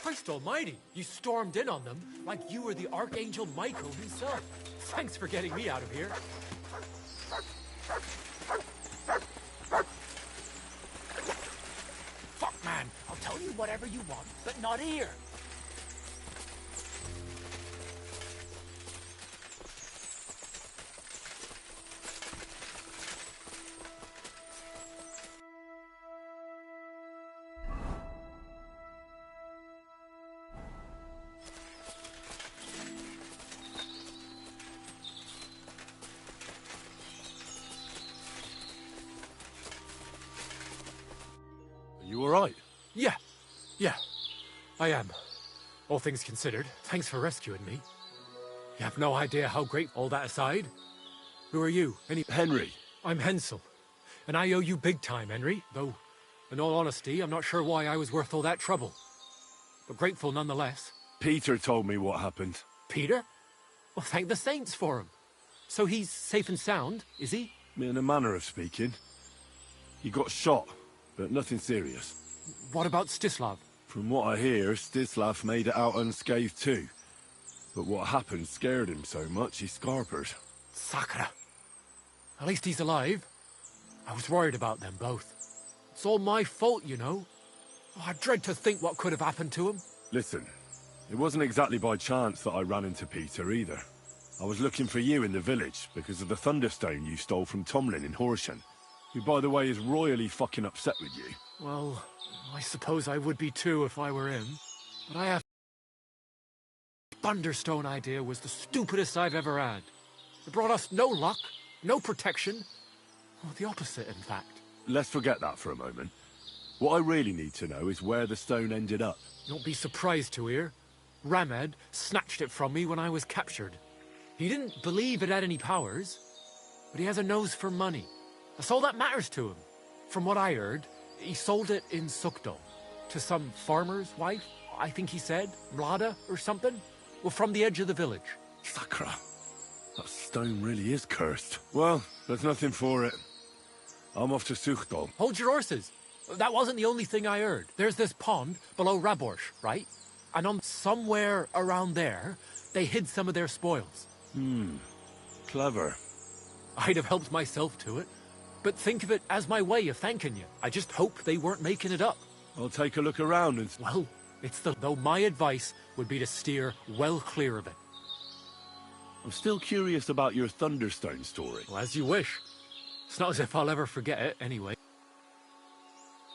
Christ almighty, you stormed in on them like you were the Archangel Michael himself. Thanks for getting me out of here.
Fuck, man. I'll tell you whatever you want, but not here.
You all right?
Yeah, I am. All things considered, thanks for rescuing me. You have no idea how grateful. All that aside, who are you?
Henry.
I'm Hensel, and I owe you big time, Henry. Though, in all honesty, I'm not sure why I was worth all that trouble. But grateful nonetheless.
Peter told me what happened.
Peter? Well, thank the saints for him. So he's safe and sound, is he?
In a manner of speaking. He got shot, but nothing serious.
What about Stislav?
From what I hear, Stislav made it out unscathed too. But what happened scared him so much he scarpered.
Sakra. At least he's alive. I was worried about them both. It's all my fault, you know. Oh, I dread to think what could have happened to him.
Listen, it wasn't exactly by chance that I ran into Peter either. I was looking for you in the village because of the Thunderstone you stole from Tomlin in Horsham, who, by the way, is royally fucking upset with you.
Well, I suppose I would be too if I were him. But I have... Thunderstone idea was the stupidest I've ever had. It brought us no luck, no protection. Well, the opposite, in fact.
Let's forget that for a moment. What I really need to know is where the stone ended up.
You won't be surprised to hear. Ramed snatched it from me when I was captured. He didn't believe it had any powers, but he has a nose for money. That's all that matters to him. From what I heard, he sold it in Sukdol to some farmer's wife, I think he said, Mlada or something. Well, from the edge of the village.
Sakra. That stone really is cursed. Well, there's nothing for it. I'm off to Sukdol.
Hold your horses. That wasn't the only thing I heard. There's this pond below Raborsh, right? And on somewhere around there, they hid some of their spoils.
Clever.
I'd have helped myself to it. But think of it as my way of thanking you. I just hope they weren't making it up.
I'll take a look around and...
Well, though my advice would be to steer well clear of it.
I'm still curious about your Thunderstone story.
Well, as you wish. It's not as if I'll ever forget it, anyway.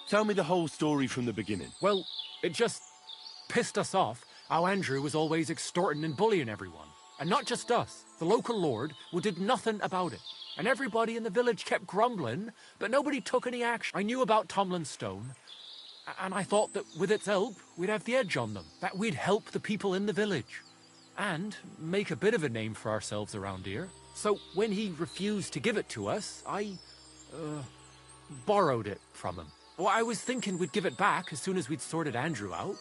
Tell me the whole story from the beginning.
Well, it just pissed us off how Andrew was always extorting and bullying everyone. And not just us. The local lord who did nothing about it. And everybody in the village kept grumbling, but nobody took any action. I knew about Tomlin's stone, and I thought that with its help, we'd have the edge on them. That we'd help the people in the village. And make a bit of a name for ourselves around here. So when he refused to give it to us, I borrowed it from him. Well, I was thinking we'd give it back as soon as we'd sorted Andrew out.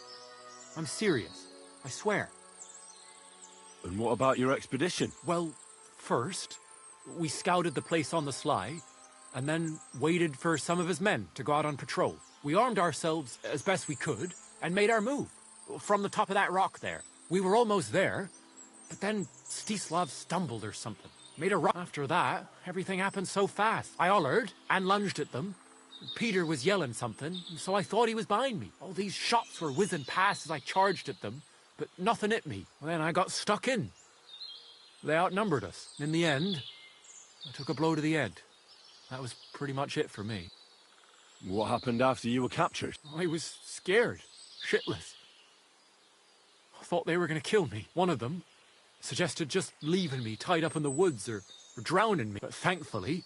I'm serious. I swear.
And what about your expedition?
Well, first, we scouted the place on the sly, and then waited for some of his men to go out on patrol. We armed ourselves as best we could, and made our move. From the top of that rock there. We were almost there, but then Stislav stumbled or something. Made a rock. After that, everything happened so fast. I hollered and lunged at them. Peter was yelling something, so I thought he was behind me. All these shots were whizzing past as I charged at them, but nothing hit me. Then I got stuck in. They outnumbered us. In the end, I took a blow to the head. That was pretty much it for me.
What happened after you were captured?
I was scared, shitless. I thought they were going to kill me. One of them suggested just leaving me tied up in the woods or drowning me. But thankfully,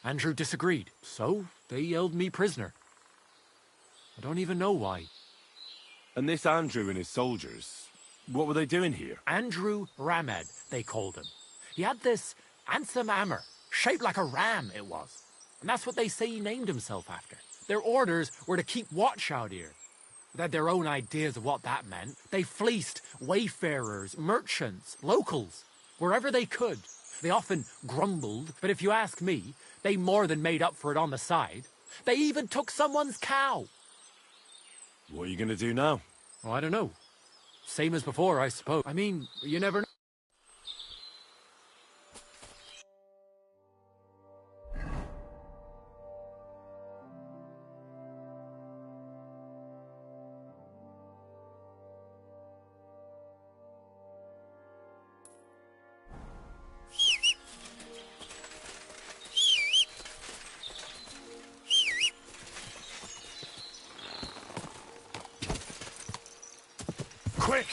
Andrew disagreed. So they held me prisoner. I don't even know why.
And this Andrew and his soldiers, what were they doing here?
Andrew Ramed, they called him. He had this handsome hammer, shaped like a ram it was. And that's what they say he named himself after. Their orders were to keep watch out here. They had their own ideas of what that meant. They fleeced wayfarers, merchants, locals, wherever they could. They often grumbled, but if you ask me, they more than made up for it on the side. They even took someone's cow.
What are you going to do now?
Oh, I don't know. Same as before, I suppose. I mean, you never know.
Quick!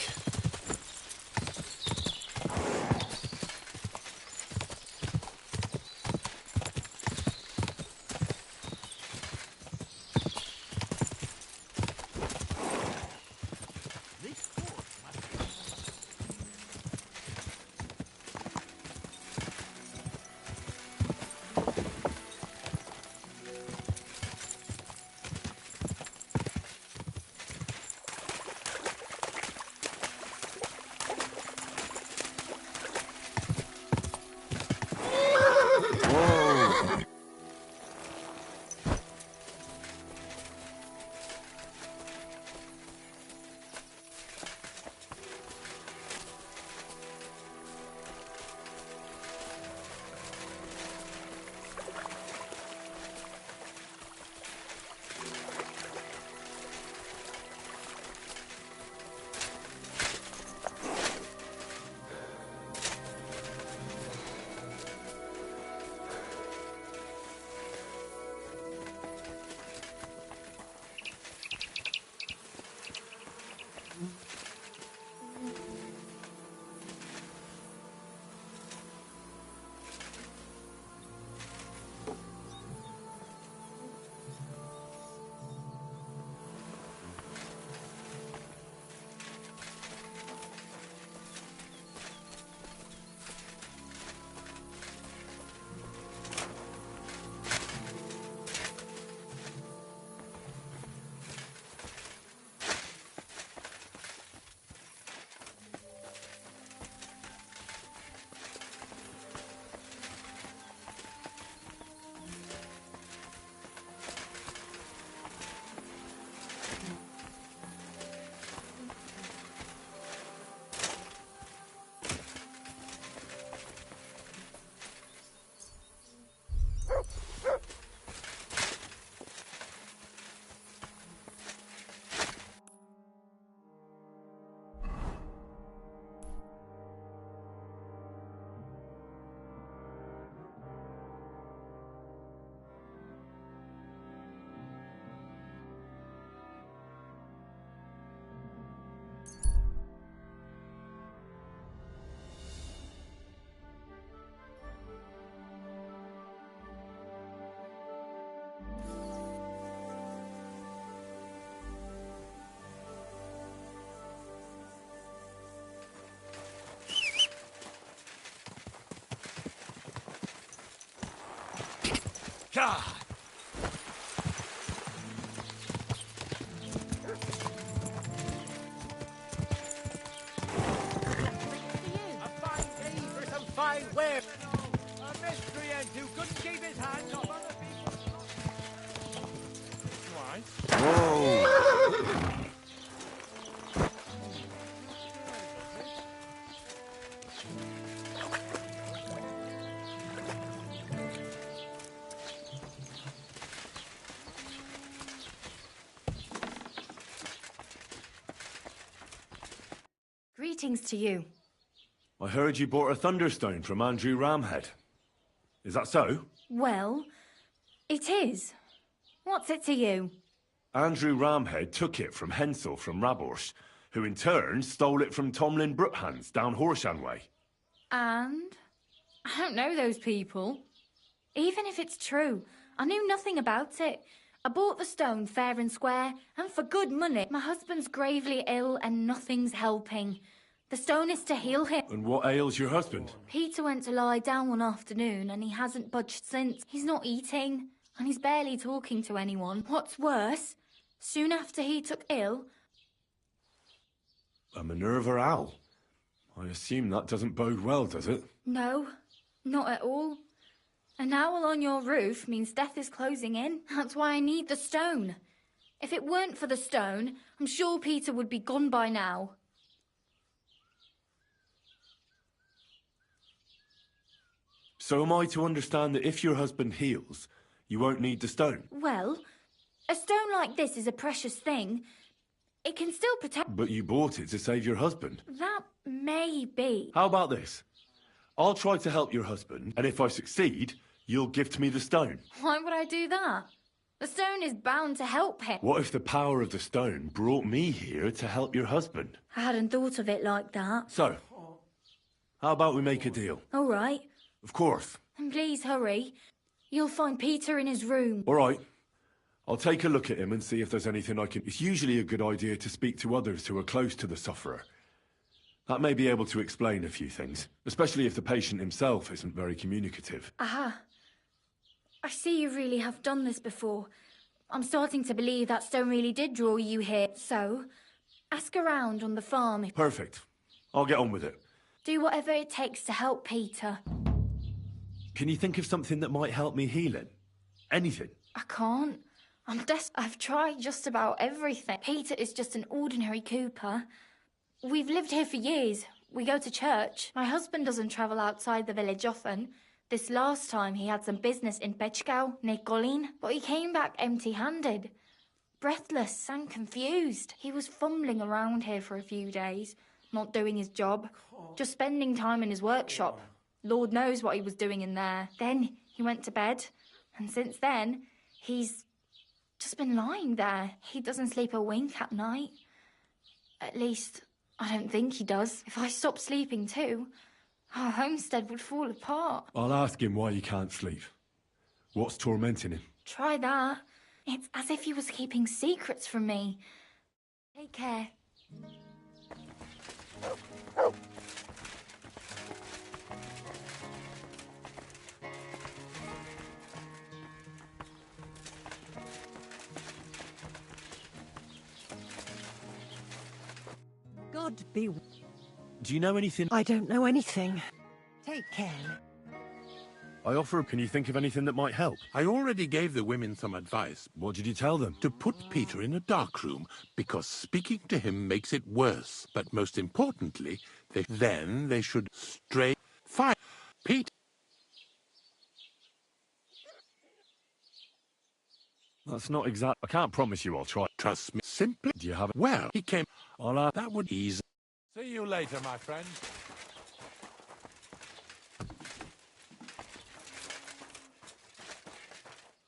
God!
A fine day for some fine wear. A miscreant who couldn't keep his hands off other people.
Whoa!
Greetings to you.
I heard you bought a Thunderstone from Andrew Ramhead. Is that so?
Well, it is. What's it to you?
Andrew Ramhead took it from Hensel from Raborsh, who in turn stole it from Tomlin Brookhans down Horshan way.
And? I don't know those people. Even if it's true, I knew nothing about it. I bought the stone fair and square, and for good money. My husband's gravely ill and nothing's helping. The stone is to heal him.
And what ails your husband?
Peter went to lie down one afternoon and he hasn't budged since. He's not eating, and he's barely talking to anyone. What's worse, soon after he took ill...
A Minerva owl? I assume that doesn't bode well, does it?
No, not at all. An owl on your roof means death is closing in. That's why I need the stone. If it weren't for the stone, I'm sure Peter would be gone by now.
So am I to understand that if your husband heals, you won't need the stone?
Well, a stone like this is a precious thing. It can still protect...
But you bought it to save your husband.
That may be.
How about this? I'll try to help your husband, and if I succeed, you'll gift me the stone.
Why would I do that? The stone is bound to help him.
What if the power of the stone brought me here to help your husband?
I hadn't thought of it like that.
So, how about we make a deal?
All right.
Of course.
And please hurry. You'll find Peter in his room.
All right. I'll take a look at him and see if there's anything I can... It's usually a good idea to speak to others who are close to the sufferer. That may be able to explain a few things, especially if the patient himself isn't very communicative.
Aha. I see you really have done this before. I'm starting to believe that stone really did draw you here. So, ask around on the farm.
Perfect. I'll get on with it.
Do whatever it takes to help Peter.
Can you think of something that might help me heal him? Anything?
I can't. I've tried just about everything. Peter is just an ordinary cooper. We've lived here for years. We go to church. My husband doesn't travel outside the village often. This last time he had some business in Pechgau, near Golin, but he came back empty-handed. Breathless and confused. He was fumbling around here for a few days, not doing his job, just spending time in his workshop. Lord knows what he was doing in there. Then he went to bed, and since then, he's just been lying there. He doesn't sleep a wink at night. At least, I don't think he does. If I stopped sleeping too, our homestead would fall apart.
I'll ask him why he can't sleep. What's tormenting him?
Try that. It's as if he was keeping secrets from me. Take care.
God be...
Do you know anything?
I don't know anything. Take care.
I offer... Can you think of anything that might help?
I already gave the women some advice.
What did you tell them?
To put Peter in a dark room, because speaking to him makes it worse. But most importantly, they should fire Pete.
That's not exact. I can't promise you I'll try.
Trust me. Simply.
Do you have it?
Well, he came. That would ease.
See you later, my friend.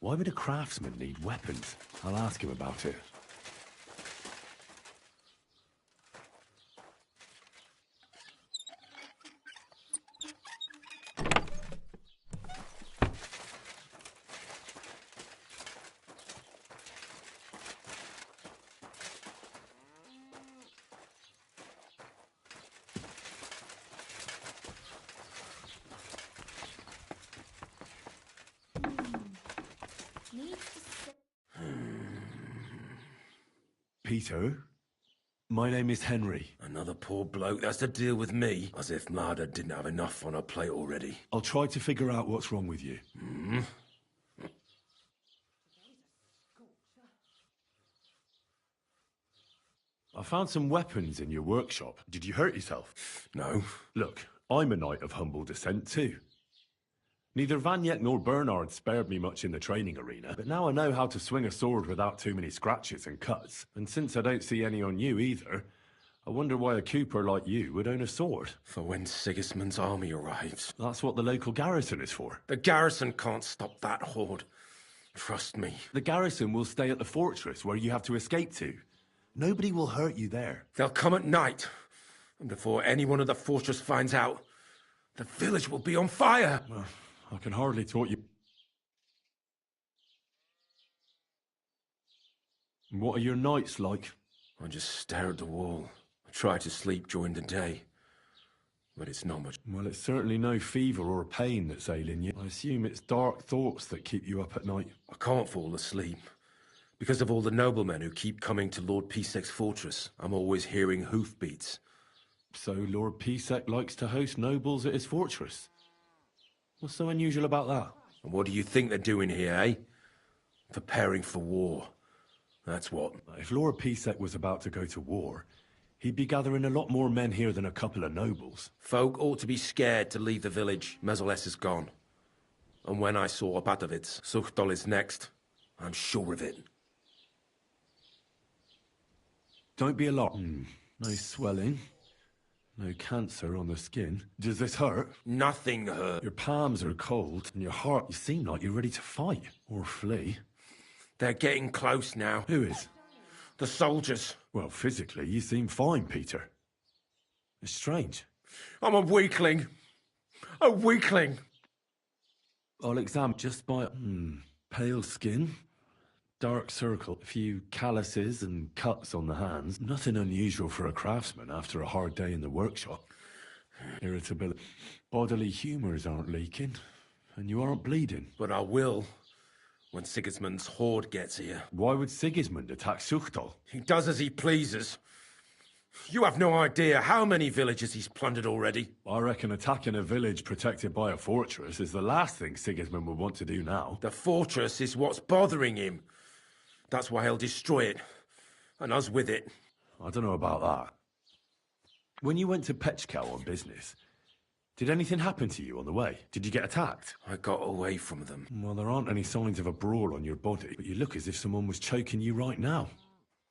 Why would a craftsman need weapons? I'll ask him about it. Peter, my name is Henry.
Another poor bloke that's to deal with me, as if Mlada didn't have enough on her plate already.
I'll try to figure out what's wrong with you.
Hmm?
I found some weapons in your workshop. Did you hurt yourself?
No.
Look, I'm a knight of humble descent too. Neither Vanyek nor Bernard spared me much in the training arena, but now I know how to swing a sword without too many scratches and cuts. And since I don't see any on you either, I wonder why a cooper like you would own a sword.
For when Sigismund's army arrives.
That's what the local garrison is for.
The garrison can't stop that horde. Trust me.
The garrison will stay at the fortress where you have to escape to. Nobody will hurt you there.
They'll come at night. And before anyone at the fortress finds out, the village will be on fire.
Well, I can hardly talk you. What are your nights like?
I just stare at the wall. I try to sleep during the day. But it's not much.
Well, it's certainly no fever or pain that's ailing you. I assume it's dark thoughts that keep you up at night.
I can't fall asleep. Because of all the noblemen who keep coming to Lord Pisek's fortress, I'm always hearing hoofbeats.
So Lord Pisek likes to host nobles at his fortress? What's so unusual about that?
And what do you think they're doing here, eh? Preparing for war. That's what.
If Lord Pisek was about to go to war, he'd be gathering a lot more men here than a couple of nobles.
Folk ought to be scared to leave the village. Mezoles is gone. And when I saw Abatovitz, Suchdol is next. I'm sure of it.
Don't be alarmed. No swelling. No cancer on the skin. Does this hurt?
Nothing hurt.
Your palms are cold, and your heart, you seem like you're ready to fight. Or flee.
They're getting close now.
Who is?
The soldiers.
Well, physically, you seem fine, Peter. It's strange.
I'm a weakling. A weakling.
I'll examine just by... pale skin. Dark circle, a few calluses and cuts on the hands. Nothing unusual for a craftsman after a hard day in the workshop. Irritability. Bodily humours aren't leaking, and you aren't bleeding.
But I will, when Sigismund's horde gets here.
Why would Sigismund attack Suchdol?
He does as he pleases. You have no idea how many villages he's plundered already.
I reckon attacking a village protected by a fortress is the last thing Sigismund would want to do now.
The fortress is what's bothering him. That's why he'll destroy it. And us with it.
I don't know about that. When you went to Pechkau on business, did anything happen to you on the way? Did you get attacked?
I got away from them.
Well, there aren't any signs of a brawl on your body, but you look as if someone was choking you right now.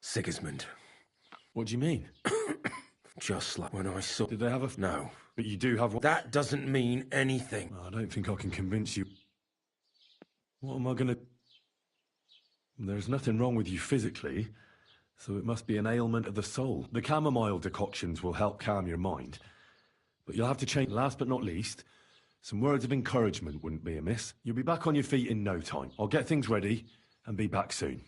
Sigismund.
What do you mean?
Just like when I saw...
Did they have a...
No.
But you do have one...
That doesn't mean anything.
I don't think I can convince you. What am I gonna... There's nothing wrong with you physically, so it must be an ailment of the soul. The chamomile decoctions will help calm your mind. But you'll have to change. Last but not least, some words of encouragement wouldn't be amiss. You'll be back on your feet in no time. I'll get things ready and be back soon.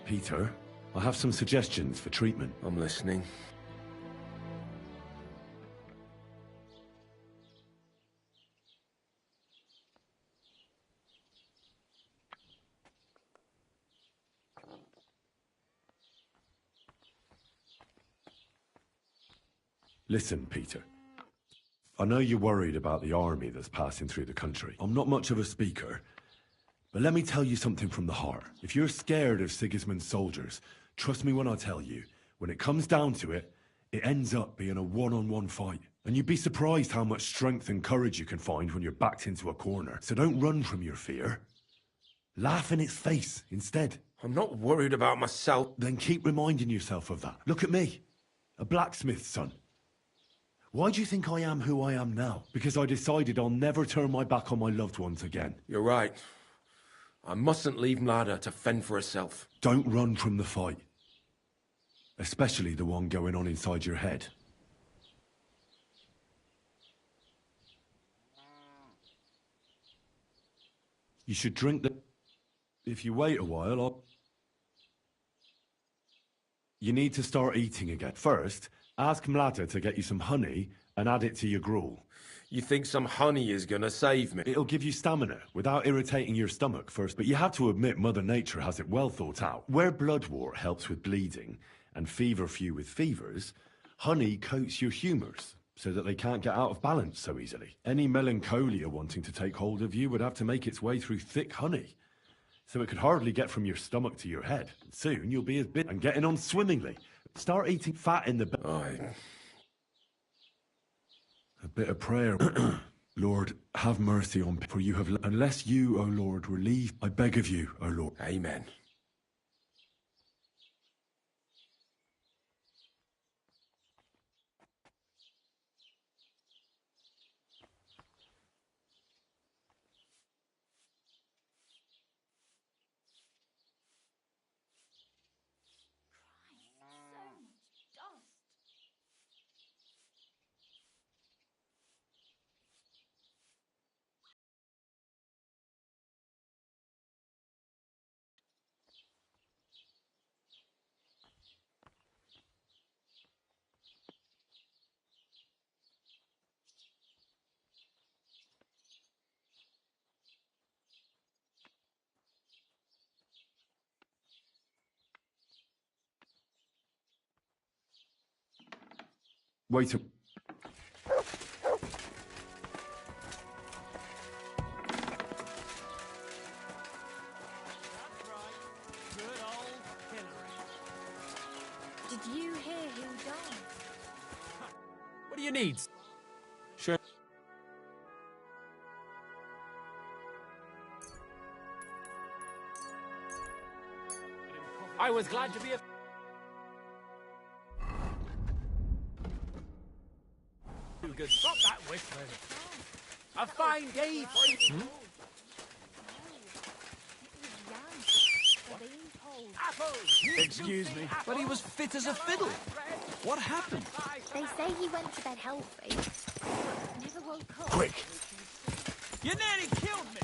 Peter, I have some suggestions for treatment.
I'm listening.
Listen, Peter. I know you're worried about the army that's passing through the country. I'm not much of a speaker, but let me tell you something from the heart. If you're scared of Sigismund's soldiers, trust me when I tell you, when it comes down to it, it ends up being a one-on-one fight. And you'd be surprised how much strength and courage you can find when you're backed into a corner. So don't run from your fear. Laugh in its face instead.
I'm not worried about myself.
Then keep reminding yourself of that. Look at me, a blacksmith's son. Why do you think I am who I am now? Because I decided I'll never turn my back on my loved ones again.
You're right. I mustn't leave Mlada to fend for herself.
Don't run from the fight. Especially the one going on inside your head. You should drink the... If you wait a while, You need to start eating again. First, ask Mlada to get you some honey and add it to your gruel.
You think some honey is gonna save me?
It'll give you stamina without irritating your stomach first, but you have to admit Mother Nature has it well thought out. Where bloodwort helps with bleeding and feverfew with fevers, honey coats your humours so that they can't get out of balance so easily. Any melancholia wanting to take hold of you would have to make its way through thick honey. So it could hardly get from your stomach to your head. Soon you'll be as big and getting on swimmingly. Start eating fat in the A bit of prayer. Lord, have mercy on me, for you have... Unless you, O Lord, relieve, I beg of you, O Lord.
Amen.
Wait a...
Did you hear who died?
What do you need?
Sure.
I was glad to be a... You could stop that whistling. A fine day for you.
Excuse me, but he was fit as a fiddle. What happened?
They say he went to bed healthy. Never woke up.
Quick! You nearly killed me!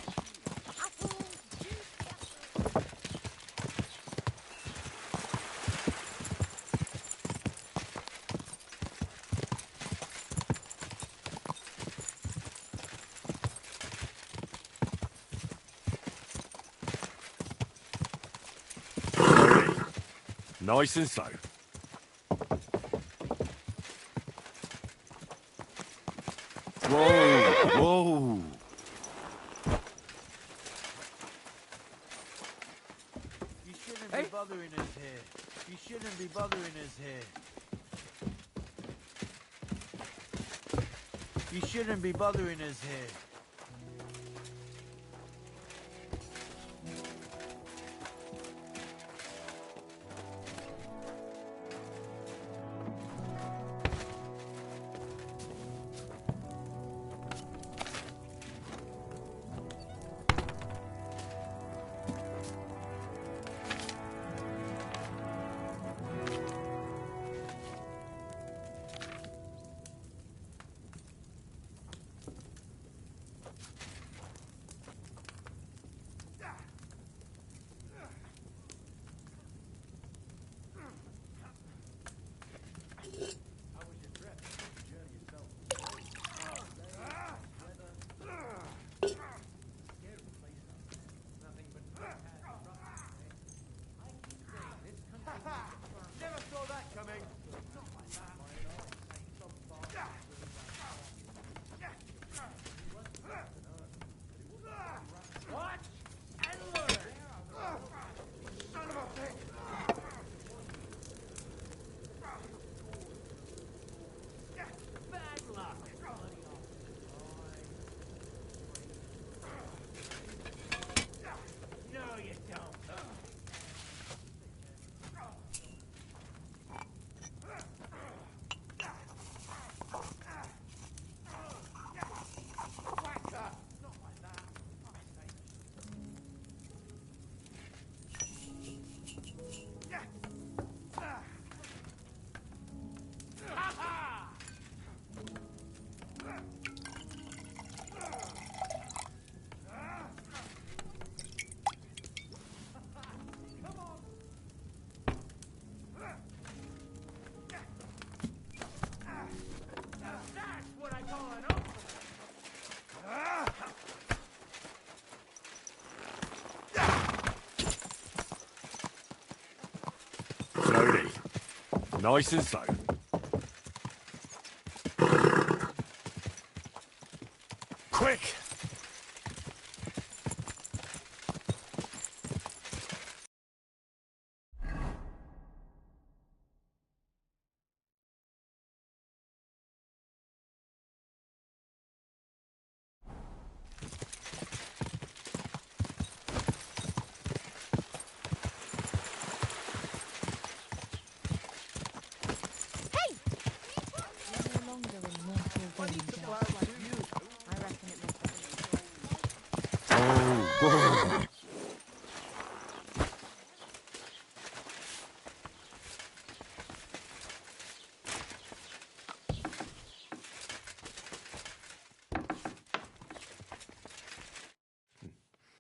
Nice and slow. Whoa! Whoa!
You shouldn't be bothering us here. You shouldn't be bothering us here. You shouldn't be bothering us here.
Nice and slow.
Quick!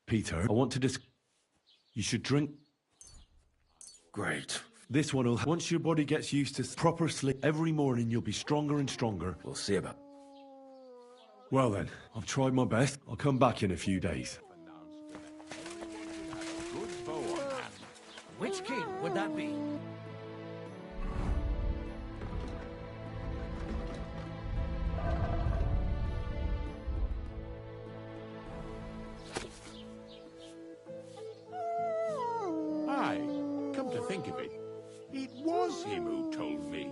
Peter, I want to You should drink...
Great.
This one will... Once your body gets used to proper sleep, every morning you'll be stronger and stronger.
We'll see about...
Well then, I've tried my best. I'll come back in a few days.
Which king would that be?
Aye, come to think of it, it was him who told me.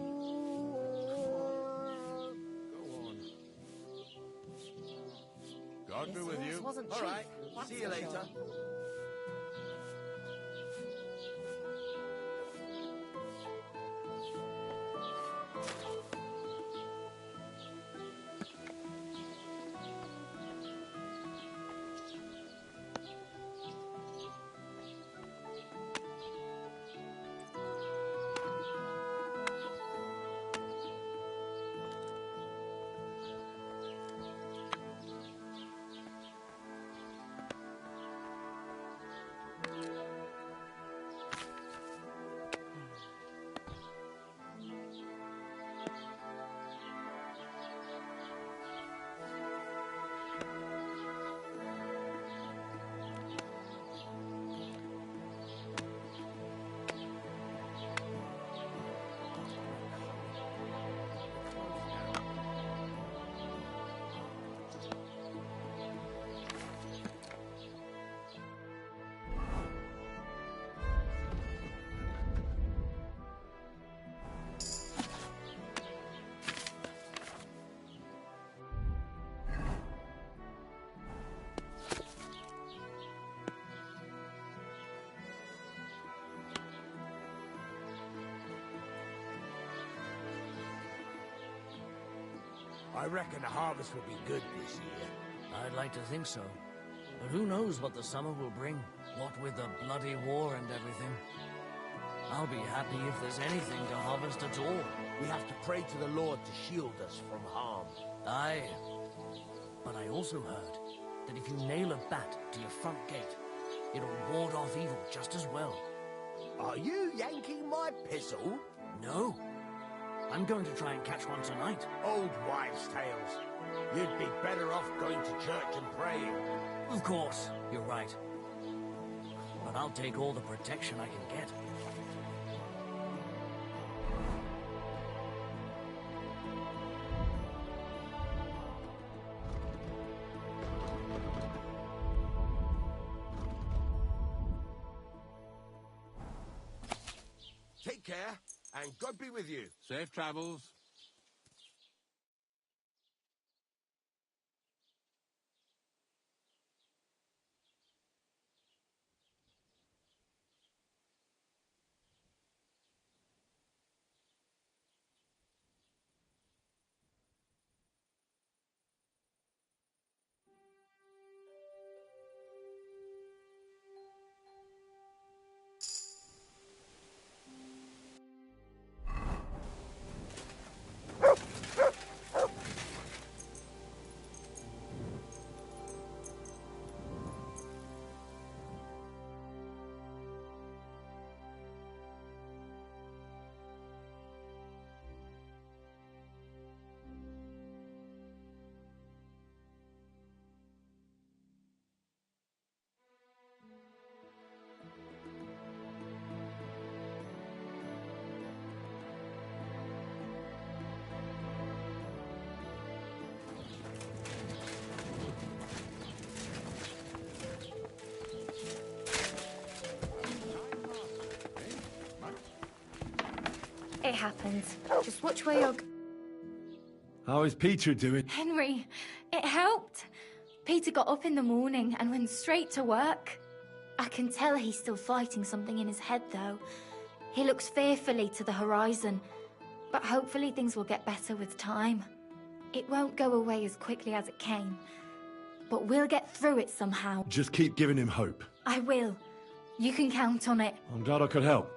God be with you.
All right, see you later.
I reckon the harvest will be good this year. I'd like to think so. But who knows what the summer will bring, what with the bloody war and everything. I'll be happy if there's anything to harvest at all.
We have to pray to the Lord to shield us from harm.
Aye. But I also heard that if you nail a bat to your front gate, it'll ward off evil just as well.
Are you yanking my pistol?
No. I'm going to try and catch one tonight.
Old wives' tales. You'd be better off going to church and praying.
Of course, you're right. But I'll take all the protection I can get.
Take care, and God be with you.
Safe travels.
it happens. Just watch where you're...
How is Peter doing?
Henry, it helped. Peter got up in the morning and went straight to work. I can tell he's still fighting something in his head, though. He looks fearfully to the horizon, but hopefully things will get better with time. It won't go away as quickly as it came, but we'll get through it somehow.
Just keep giving him hope.
I will. You can count on it.
I'm glad I could help.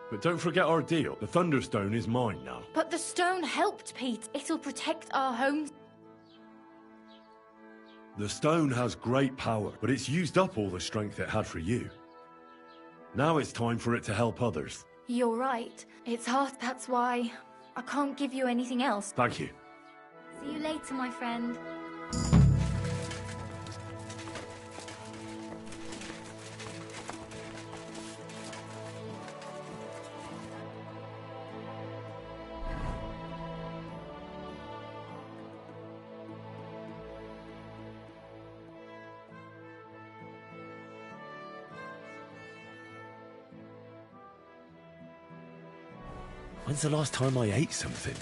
But don't forget our deal. The Thunderstone is mine now.
But the stone helped, Pete. It'll protect our home.
The stone has great power, but it's used up all the strength it had for you. Now it's time for it to help others.
You're right. It's hard, that's why I can't give you anything else.
Thank you.
See you later, my friend.
When's the last time I ate something?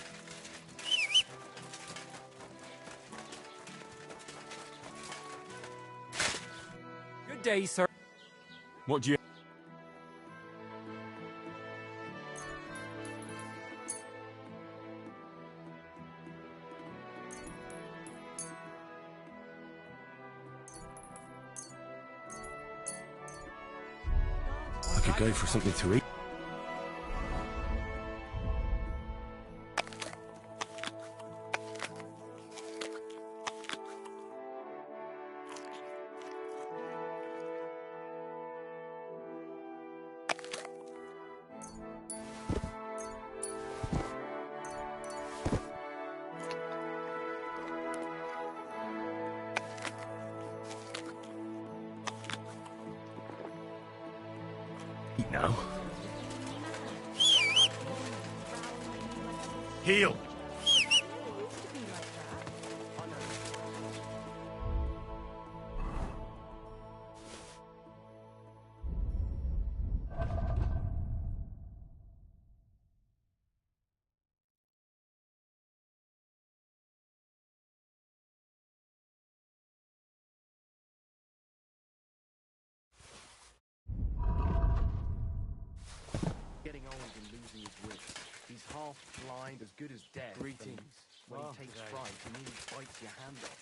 Good day, sir.
What do you... I could go for something to eat. Now. Heal!
Getting old and losing his wits. He's half blind, as good as dead.
Greetings.
When he takes fright, he nearly bites your hand off.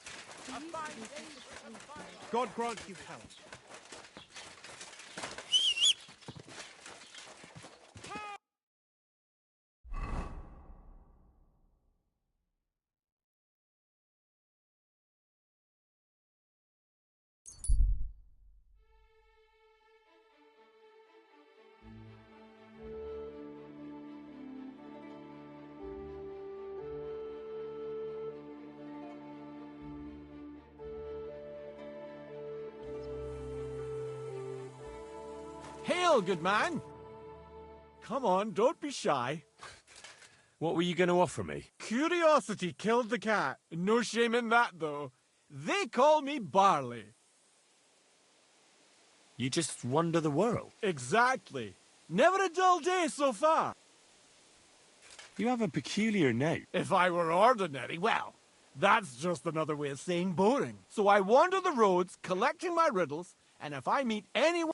God grant you health.
Hail, good man! Come on, don't be shy.
What were you going to offer me?
Curiosity killed the cat. No shame in that, though. They call me Barley.
You just wander the world.
Exactly. Never a dull day so far.
You have a peculiar name.
If I were ordinary, well, that's just another way of saying boring. So I wander the roads, collecting my riddles, and if I meet anyone...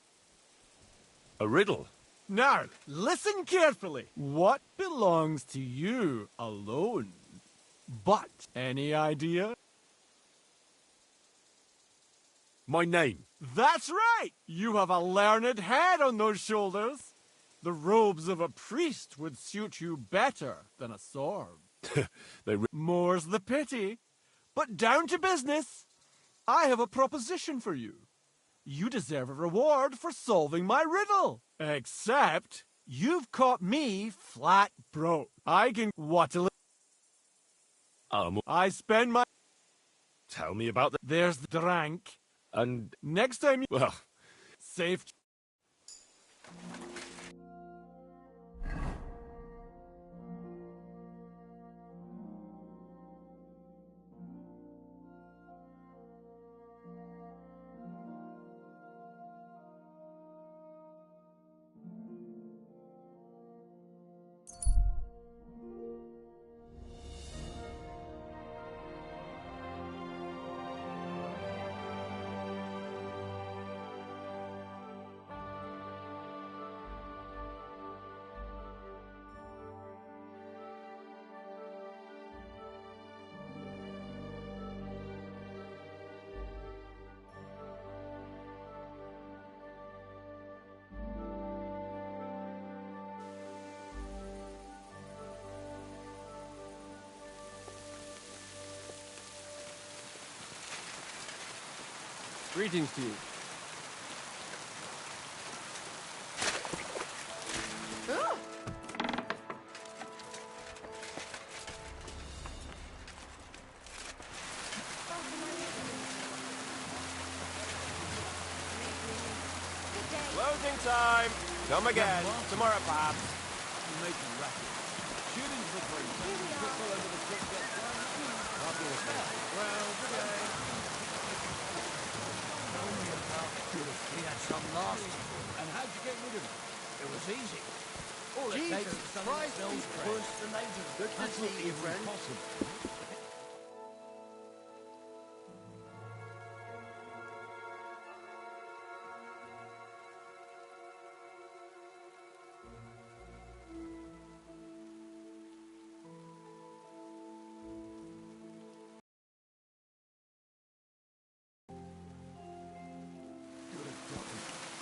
A riddle?
Now, listen carefully. What belongs to you alone? But, any idea?
My name.
That's right! You have a learned head on those shoulders. The robes of a priest would suit you better than a sword. More's the pity. But down to business. I have a proposition for you. You deserve a reward for solving my riddle. Except, you've caught me flat broke. I can... What a... I spend my...
Tell me about the...
There's the drank.
And...
Next time you...
Well...
Safe... Greetings to you.
Closing time. Come again. Tomorrow, perhaps.
He had some last time. And how'd you get rid of it? It was easy. All it takes is something that smells worse than they do. That's easy, friend.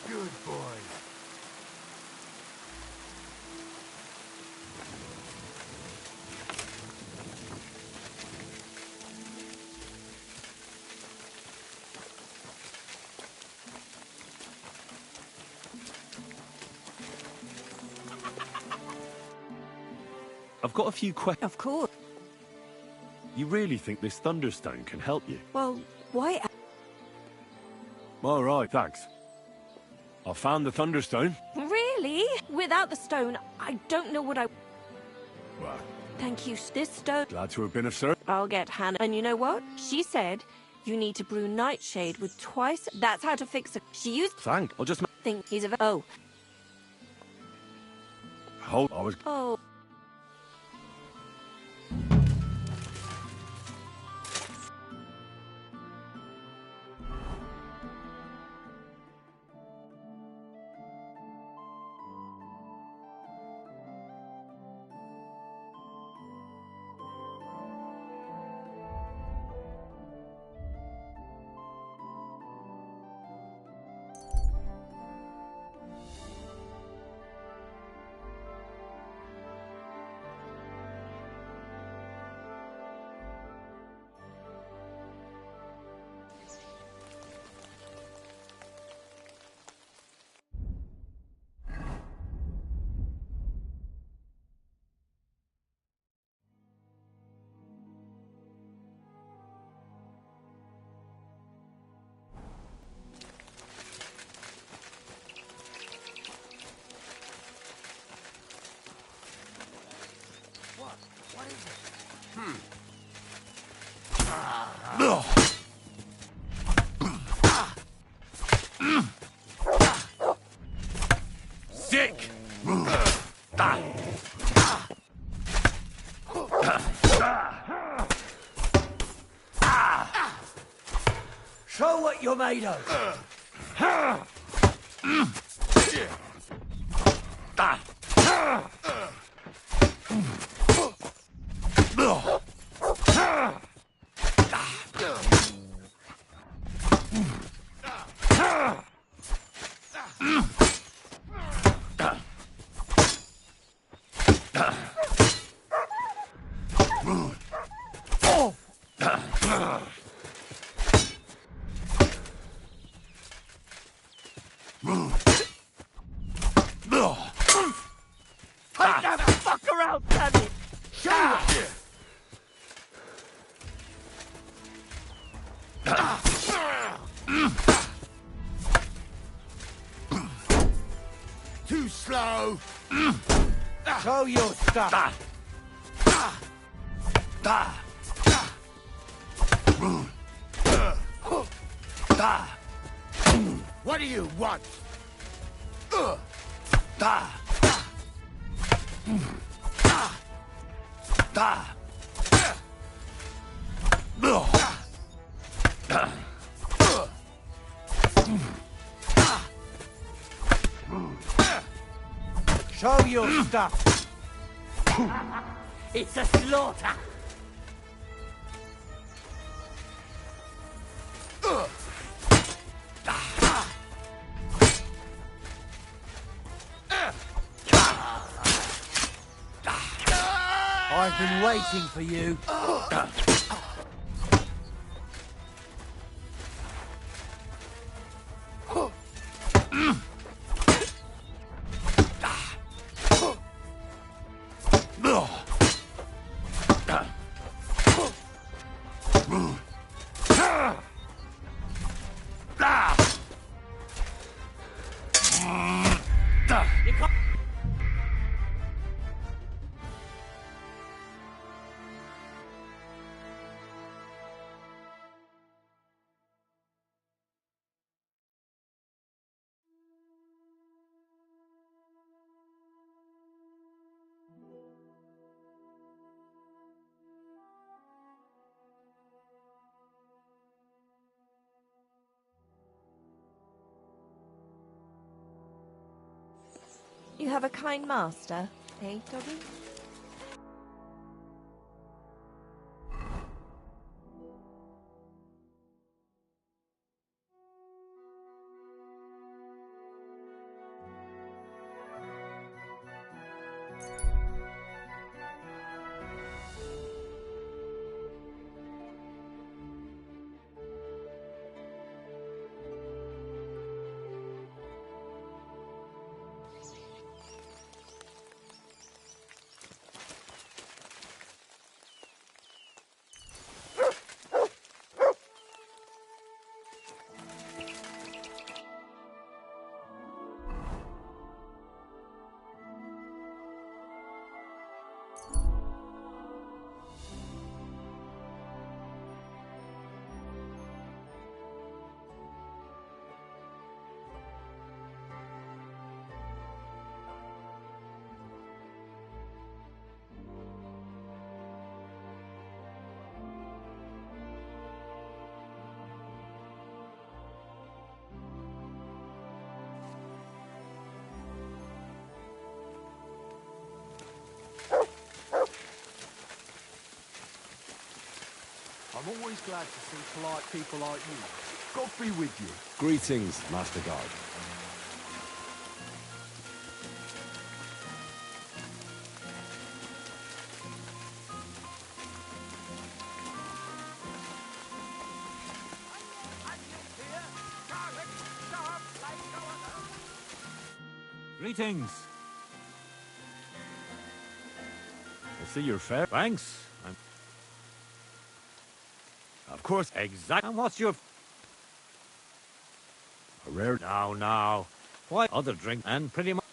Good boy.
I've got a few questions.
Of course.
You really think this Thunderstone can help you?
Well, why...
All right, thanks. I found the Thunderstone.
Really? Without the stone, I don't know what I...
Well,
Thank you. This stone...
glad to have been of service.
I'll get Hannah. And you know what? She said you need to brew nightshade with twice... That's how to fix it. She used...
Thank. I'll just...
Think he's a... Oh.
Hold. I was...
Oh.
What is it?
Sick!
Show what you're made of.
Take that fucker out, damn it! Show it! Too slow!
Show your stuff!
What do you want?
Show your stuff! It's a slaughter! I've been waiting for you.
You have a kind master, eh, Doggy?
I'm always glad to see polite people like you. God be with you.
Greetings, Master Guard.
Greetings. I see you're fair. Thanks. Of course, exact. And what's your... A rare... Now. Why? Other drink and pretty much...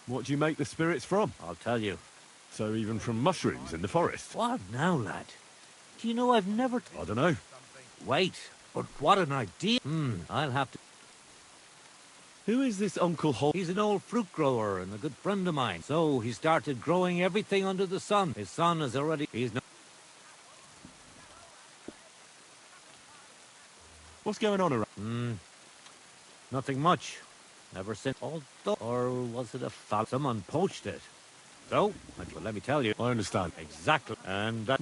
What do you make the spirits from?
I'll tell you.
So even from mushrooms in the forest?
What now, lad? Do you know I've never...
I don't know.
Wait, but what an idea. I'll have to...
Who is this Uncle Hol?
He's an old fruit grower and a good friend of mine. So he started growing everything under the sun. His son is already... He's not...
What's going on around?
Nothing much. Ever since... Or was it a foul? Someone poached it. So, well, let me tell you.
I understand.
Exactly. And that...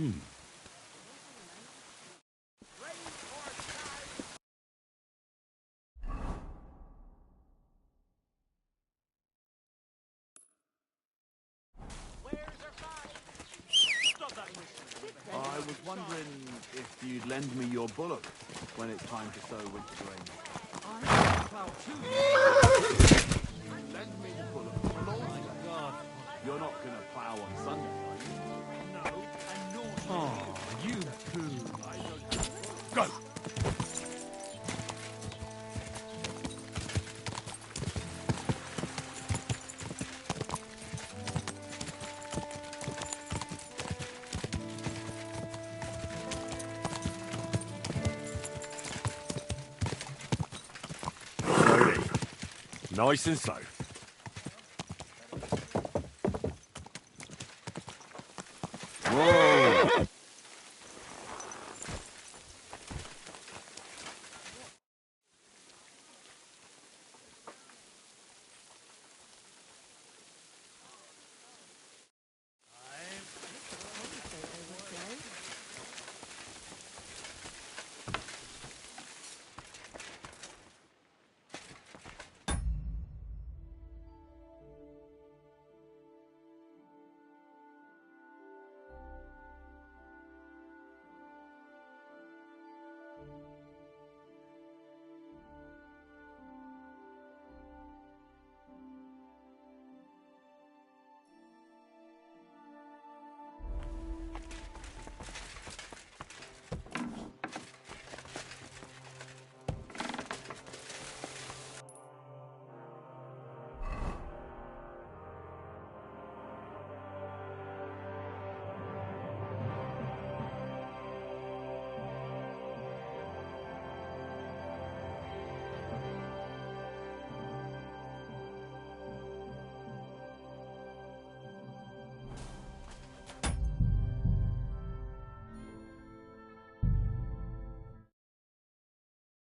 I was wondering if you'd lend me your bullock when it's time to sow winter grain. I plough too. Lend me the bullock for the Lord's Day. God. You're not going to plough on Sunday, are you? No, and nor
Oh, you two.
Go!
Nice and slow.